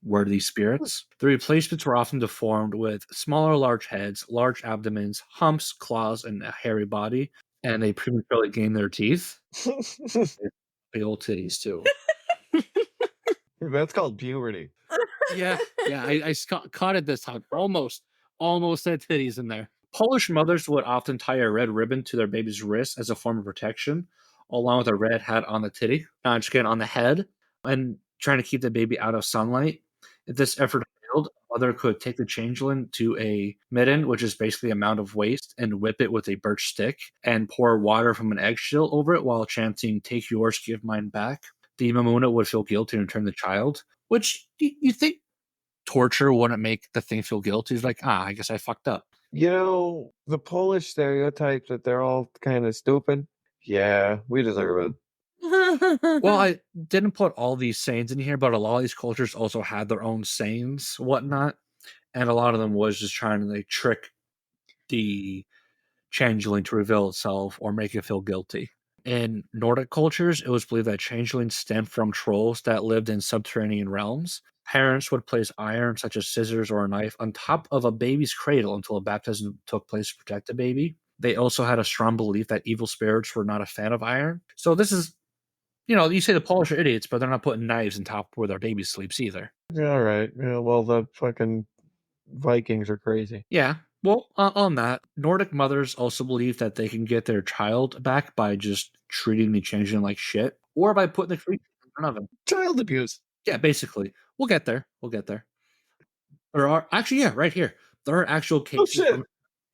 were these spirits. The replacements were often deformed with smaller large heads, large abdomens, humps, claws, and a hairy body, and they prematurely gained their teeth. Big old titties, too. That's called puberty. Yeah, I caught it this time. Almost had titties in there. Polish mothers would often tie a red ribbon to their baby's wrist as a form of protection, along with a red hat on the titty, on the head, and trying to keep the baby out of sunlight. If this effort killed, a mother could take the changeling to a midden, which is basically a mound of waste, and whip it with a birch stick and pour water from an eggshell over it while chanting, "Take yours, give mine back." The Mamuna would feel guilty and return the child, which you think torture wouldn't make the thing feel guilty. It's like, I guess I fucked up. You know, the Polish stereotype that they're all kind of stupid. Yeah, we deserve it. Well, I didn't put all these sayings in here, but a lot of these cultures also had their own sayings, whatnot, and a lot of them was just trying to like trick the changeling to reveal itself or make it feel guilty. In Nordic cultures, it was believed that changelings stemmed from trolls that lived in subterranean realms. Parents would place iron, such as scissors or a knife, on top of a baby's cradle until a baptism took place to protect the baby. They also had a strong belief that evil spirits were not a fan of iron. So this is, you say the Polish are idiots, but they're not putting knives on top where their baby sleeps either. Yeah, all right. Yeah, well, the fucking Vikings are crazy. Yeah. Well, on that, Nordic mothers also believe that they can get their child back by just treating the changeling like shit, or by putting the creature in front of them. Child abuse. Yeah, basically. We'll get there. There are actually, yeah, right here. There are actual cases shit. from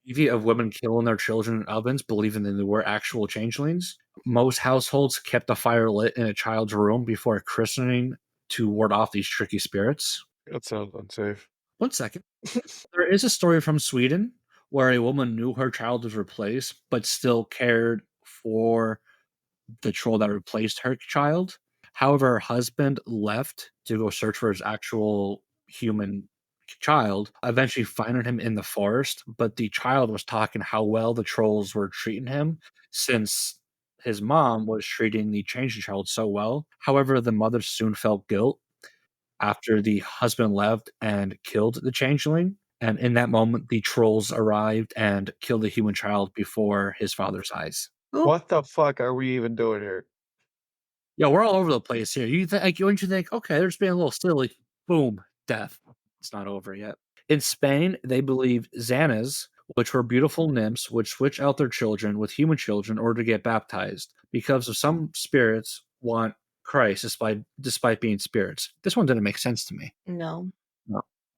TV of women killing their children in ovens, believing that they were actual changelings. Most households kept a fire lit in a child's room before christening to ward off these tricky spirits. That sounds unsafe. 1 second. There is a story from Sweden where a woman knew her child was replaced, but still cared for the troll that replaced her child. However, her husband left to go search for his actual human child, eventually finding him in the forest. But the child was talking how well the trolls were treating him since his mom was treating the changing child so well. However, the mother soon felt guilt after the husband left and killed the changeling. And in that moment, the trolls arrived and killed the human child before his father's eyes. What the fuck are we even doing here? Yeah, we're all over the place here. Don't you think, okay, they're just being a little silly. Boom, death. It's not over yet. In Spain, they believed Xanas, which were beautiful nymphs, would switch out their children with human children in order to get baptized because of some spirits want Christ despite being spirits. This one didn't make sense to me. No.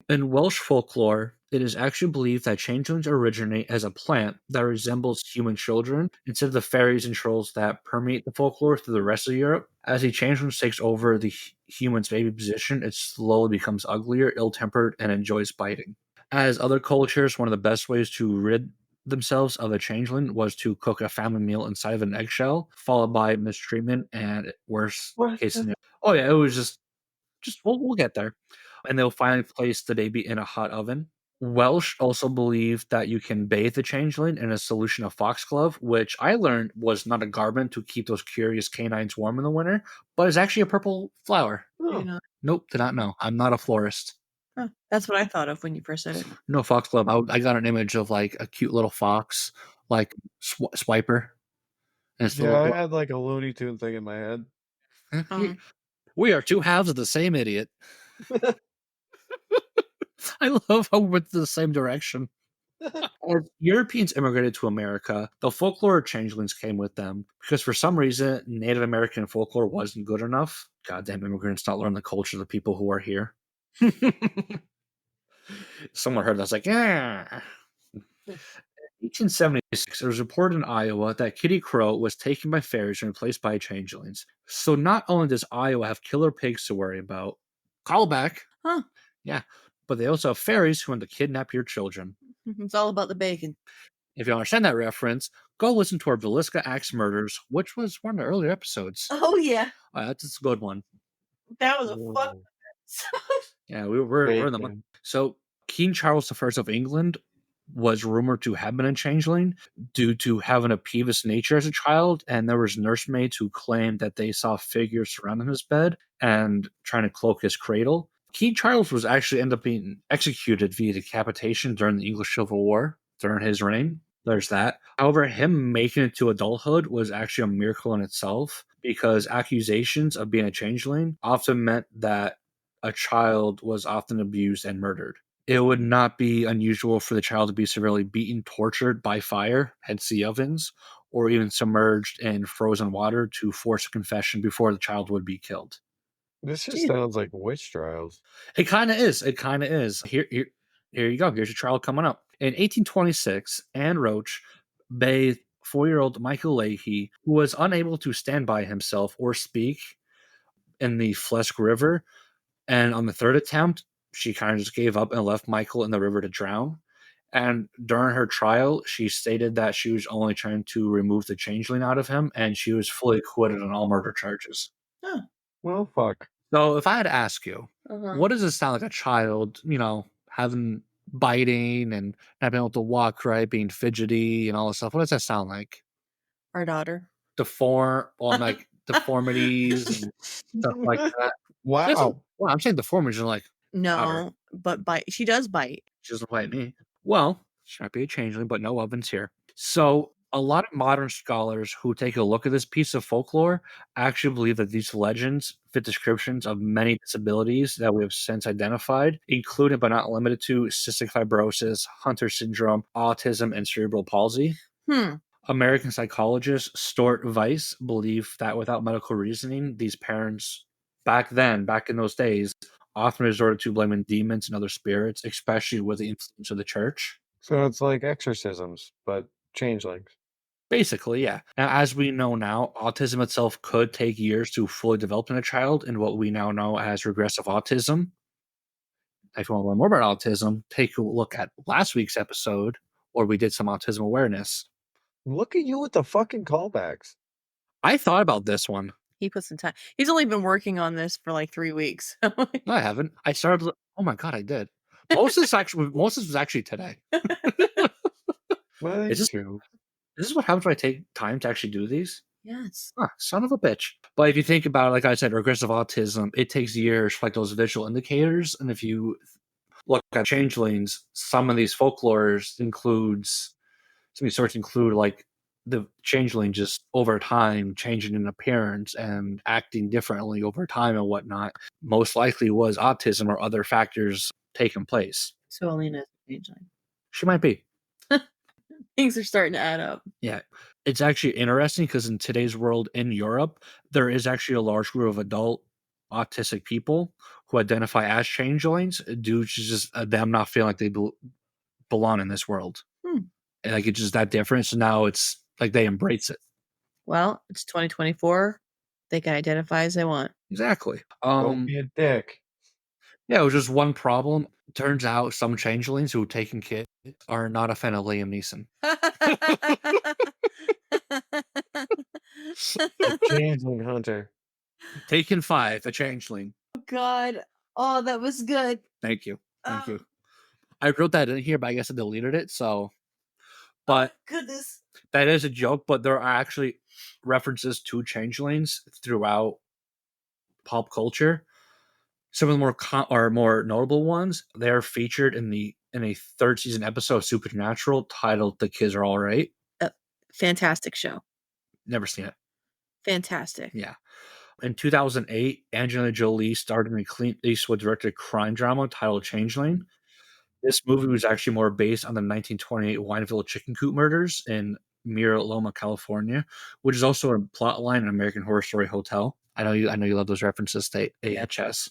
In Welsh folklore, it is actually believed that changelings originate as a plant that resembles human children instead of the fairies and trolls that permeate the folklore through the rest of Europe. As the changeling takes over the human's baby position, it slowly becomes uglier, ill-tempered, and enjoys biting. As other cultures, one of the best ways to rid themselves of a changeling was to cook a family meal inside of an eggshell, followed by mistreatment and worse case scenario. Oh yeah, it was just we'll get there. And they'll finally place the baby in a hot oven. Welsh also believe that you can bathe the changeling in a solution of foxglove, which I learned was not a garment to keep those curious canines warm in the winter, but is actually a purple flower. Oh. Nope, did not know. I'm not a florist. Huh. That's what I thought of when you first said it. No, foxglove. I got an image of like a cute little fox, like Swiper. And it's Yeah, I had like a Looney Tune thing in my head. We are two halves of the same idiot. I love how we went the same direction. As Europeans immigrated to America, the folklore of changelings came with them because for some reason Native American folklore wasn't good enough. Goddamn immigrants not learn the culture of the people who are here. Someone heard that, was like, yeah. In 1876, it was reported in Iowa that Kitty Crow was taken by fairies and replaced by changelings. So not only does Iowa have killer pigs to worry about, call back. Huh. Yeah. But they also have fairies who want to kidnap your children. It's all about the bacon. If you understand that reference, go listen to our Villisca Axe Murders, which was one of the earlier episodes. Oh, yeah. That's a good one. That was a fun episode. Yeah, we're in the month. So King Charles I of England was rumored to have been a changeling due to having a peevish nature as a child, and there was nursemaids who claimed that they saw figures surrounding his bed and trying to cloak his cradle. King Charles was actually ended up being executed via decapitation during the English Civil War during his reign. There's that. However, him making it to adulthood was actually a miracle in itself because accusations of being a changeling often meant that a child was often abused and murdered. It would not be unusual for the child to be severely beaten, tortured by fire, hence the ovens, or even submerged in frozen water to force a confession before the child would be killed. This just Jeez. sounds like witch trials. It kind of is. It kind of is. Here you go. Here's your trial coming up. In 1826, Anne Roach bathed 4-year-old Michael Leahy, who was unable to stand by himself or speak, in the Flesk River. And on the third attempt, she kind of just gave up and left Michael in the river to drown. And during her trial, she stated that she was only trying to remove the changeling out of him, and she was fully acquitted on all murder charges. Oh. Well, fuck. So if I had to ask you, Uh-huh. what does it sound like a child, having biting and not being able to walk right, being fidgety and all this stuff? What does that sound like? Our daughter. Like deformities and stuff like that. Wow. Well, I'm saying deformities are like daughter. No, but she does bite. She doesn't bite me. Well, she might be a changeling, but no ovens here. So a lot of modern scholars who take a look at this piece of folklore actually believe that these legends fit descriptions of many disabilities that we have since identified, including but not limited to cystic fibrosis, Hunter syndrome, autism, and cerebral palsy. American psychologist Stuart Weiss believed that without medical reasoning, these parents back in those days, often resorted to blaming demons and other spirits, especially with the influence of the church. So it's like exorcisms, but changelings. Basically, yeah. Now, as we know now, autism itself could take years to fully develop in a child in what we now know as regressive autism. If you want to learn more about autism, take a look at last week's episode where we did some autism awareness. Look at you with the fucking callbacks. I thought about this one. He put some time. He's only been working on this for like 3 weeks. No, I haven't. I started. Oh my god, I did. Most of this was actually today. Well, Is this true. This is what happens when I take time to actually do these? Yes. Son of a bitch. But if you think about it, like I said, regressive autism, it takes years for like those visual indicators. And if you look at changelings, some of these folklores includes some of these sorts include like the changeling just over time changing in appearance and acting differently over time and whatnot. Most likely was autism or other factors taking place. So Alina's changeling. She might be. Things are starting to add up. Yeah. It's actually interesting because in today's world in Europe, there is actually a large group of adult autistic people who identify as changelings due to just them not feeling like they belong in this world. And like it's just that different. So now it's like they embrace it. Well, it's 2024. They can identify as they want. Exactly. Don't be a dick. Yeah, it was just one problem. Turns out some changelings who taken kids are not a fan of Liam Neeson. A changeling hunter. Taken 5, a changeling. God. Oh, that was good. Thank you. Thank you. I wrote that in here, but I guess I deleted it. So, but goodness. that is a joke. But there are actually references to changelings throughout pop culture. Some of the more notable ones, they are featured in a third season episode of Supernatural titled "The Kids Are All Right." Fantastic show. Never seen it. Fantastic. Yeah. In 2008, Angelina Jolie starred in a Clint Eastwood-directed crime drama titled Changeling. This movie was actually more based on the 1928 Wineville chicken coop murders in Mira Loma, California, which is also a plotline in American Horror Story Hotel. I know you love those references to AHS.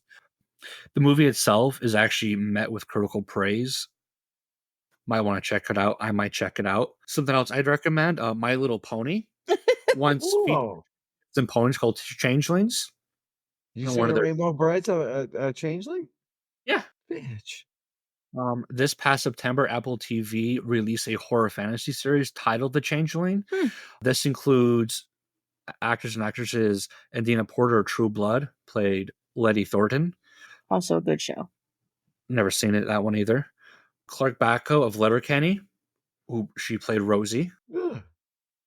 The movie itself is actually met with critical praise. Might want to check it out. I might check it out. Something else I'd recommend: My Little Pony. Once some ponies called Changelings. You said Rainbow Bride's a changeling? Yeah. Bitch. This past September, Apple TV released a horror fantasy series titled The Changeling. This includes actors and actresses Adina Porter of True Blood, played Letty Thornton. Also a good show. Never seen that one either. Clark Bacco of Letterkenny, who she played Rosie.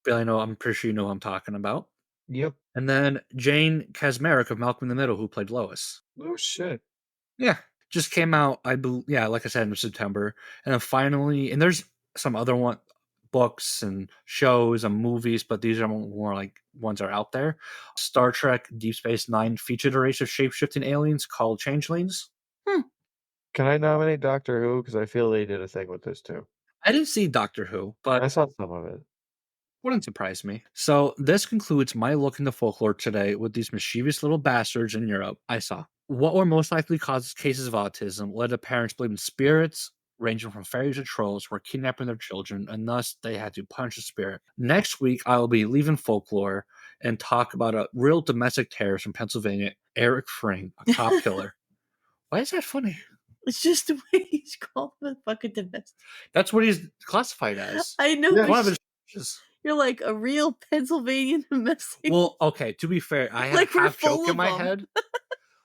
I'm pretty sure you know who I'm talking about. Yep. And then Jane Kasmerick of Malcolm in the Middle, who played Lois. Oh, shit. Yeah. Just came out, like I said, in September. And then finally, and there's some other books and shows and movies, but these are more like ones that are out there. Star Trek Deep Space Nine featured a race of shape-shifting aliens called Changelings. Can I nominate Doctor Who? Because I feel they did a thing with this too. I didn't see Doctor Who, but I saw some of it. Wouldn't surprise me. So this concludes my look into folklore today with these mischievous little bastards in Europe I saw. What were most likely causes cases of autism led to parents believing spirits, ranging from fairies to trolls, were kidnapping their children, and thus they had to punish the spirit. Next week, I will be leaving folklore and talk about a real domestic terrorist from Pennsylvania, Eric Fring, a cop killer. Why is that funny? It's just the way he's called the fucking domestic. That's what he's classified as. I know, Yeah. One of but his you're like a real Pennsylvania domestic. Well, okay, to be fair, I had Like, a we're half joke full in of my 'em. head.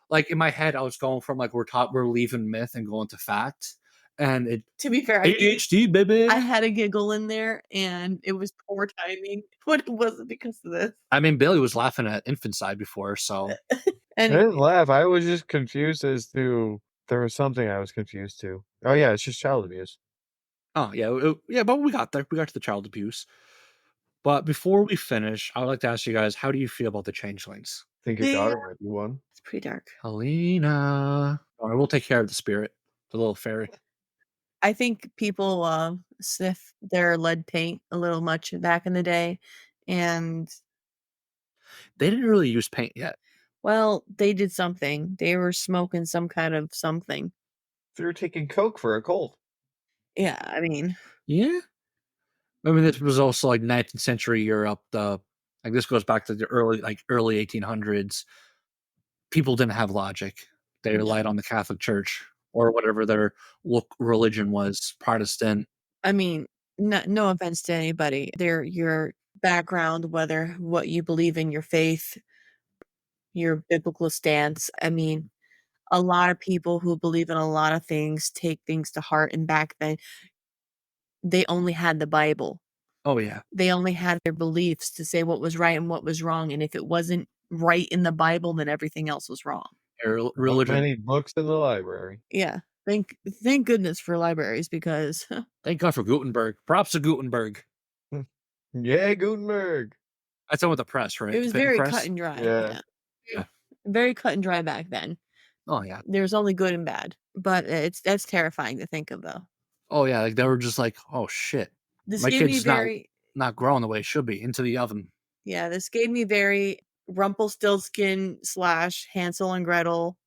Like in my head, I was going from like we're leaving myth and going to fact, and it To be fair, ADHD baby. I had a giggle in there, and it was poor timing, but it wasn't because of this. I mean, Billy was laughing at Infanticide before, so I Anyway, didn't laugh. I was just confused as to there was something I was confused to. Oh yeah, it's just child abuse. oh yeah, but we got there. We got to the child abuse. But before we finish, I would like to ask you guys, how do you feel about the changelings? I think your They daughter are- might be one. it's pretty dark. Helena. All right, we'll take care of the spirit, the little fairy. I think people sniff their lead paint a little much back in the day, and They didn't really use paint yet. well, they did something. They were smoking some kind of something. They were taking coke for a cold. Yeah, I mean, Yeah. I mean, this was also like 19th century Europe. Like this goes back to the early 1800s. People didn't have logic. They No. relied on the Catholic Church or whatever their religion was, Protestant. I mean, no offense to anybody. Your background, whether what you believe in, your faith, your biblical stance. I mean, a lot of people who believe in a lot of things take things to heart, and back then they only had the Bible. Oh yeah, They only had their beliefs to say what was right and what was wrong, and if it wasn't right in the Bible, then everything else was wrong. Not religion. many books in the library. Yeah. Thank goodness for libraries, because Thank God for Gutenberg. Props to Gutenberg. Yeah, Gutenberg. That's on with the press, right? it was The printing very press? cut and dry. Yeah. Yeah. Very cut and dry back then. Oh yeah. There's only good and bad, but that's terrifying to think of, though. Oh yeah. Like they were just like, oh shit, This my gave me kid's very not growing the way it should be. Into the oven. yeah, this gave me very Rumpelstiltskin / Hansel and Gretel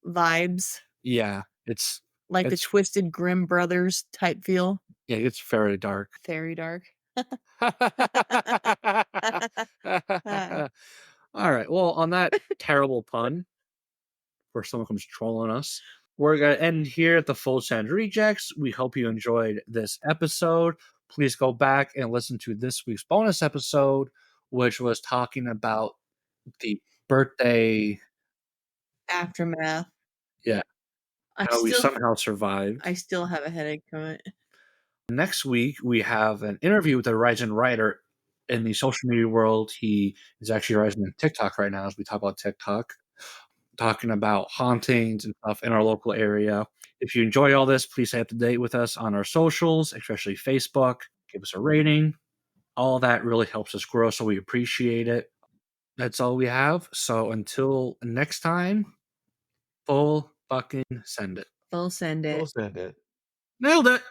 vibes, Yeah, it's like the It's- Twisted Grimm Brothers type feel. it's very dark. Very dark. All right. Well, on that terrible pun, where someone comes trolling us, we're going to end here at the Full Send Rejects. We hope you enjoyed this episode. Please go back and listen to this week's bonus episode, which was talking about the birthday. Aftermath. Yeah. I How we still somehow survived. I still have a headache from it. Next week, we have an interview with a rising writer in the social media world. He is actually rising in TikTok right now as we talk about TikTok, talking about hauntings and stuff in our local area. If you enjoy all this, please stay up to date with us on our socials, especially Facebook. Give us a rating. All that really helps us grow, so we appreciate it. That's all we have. So until next time, full fucking send it. Full send it. We'll send it. Nailed it.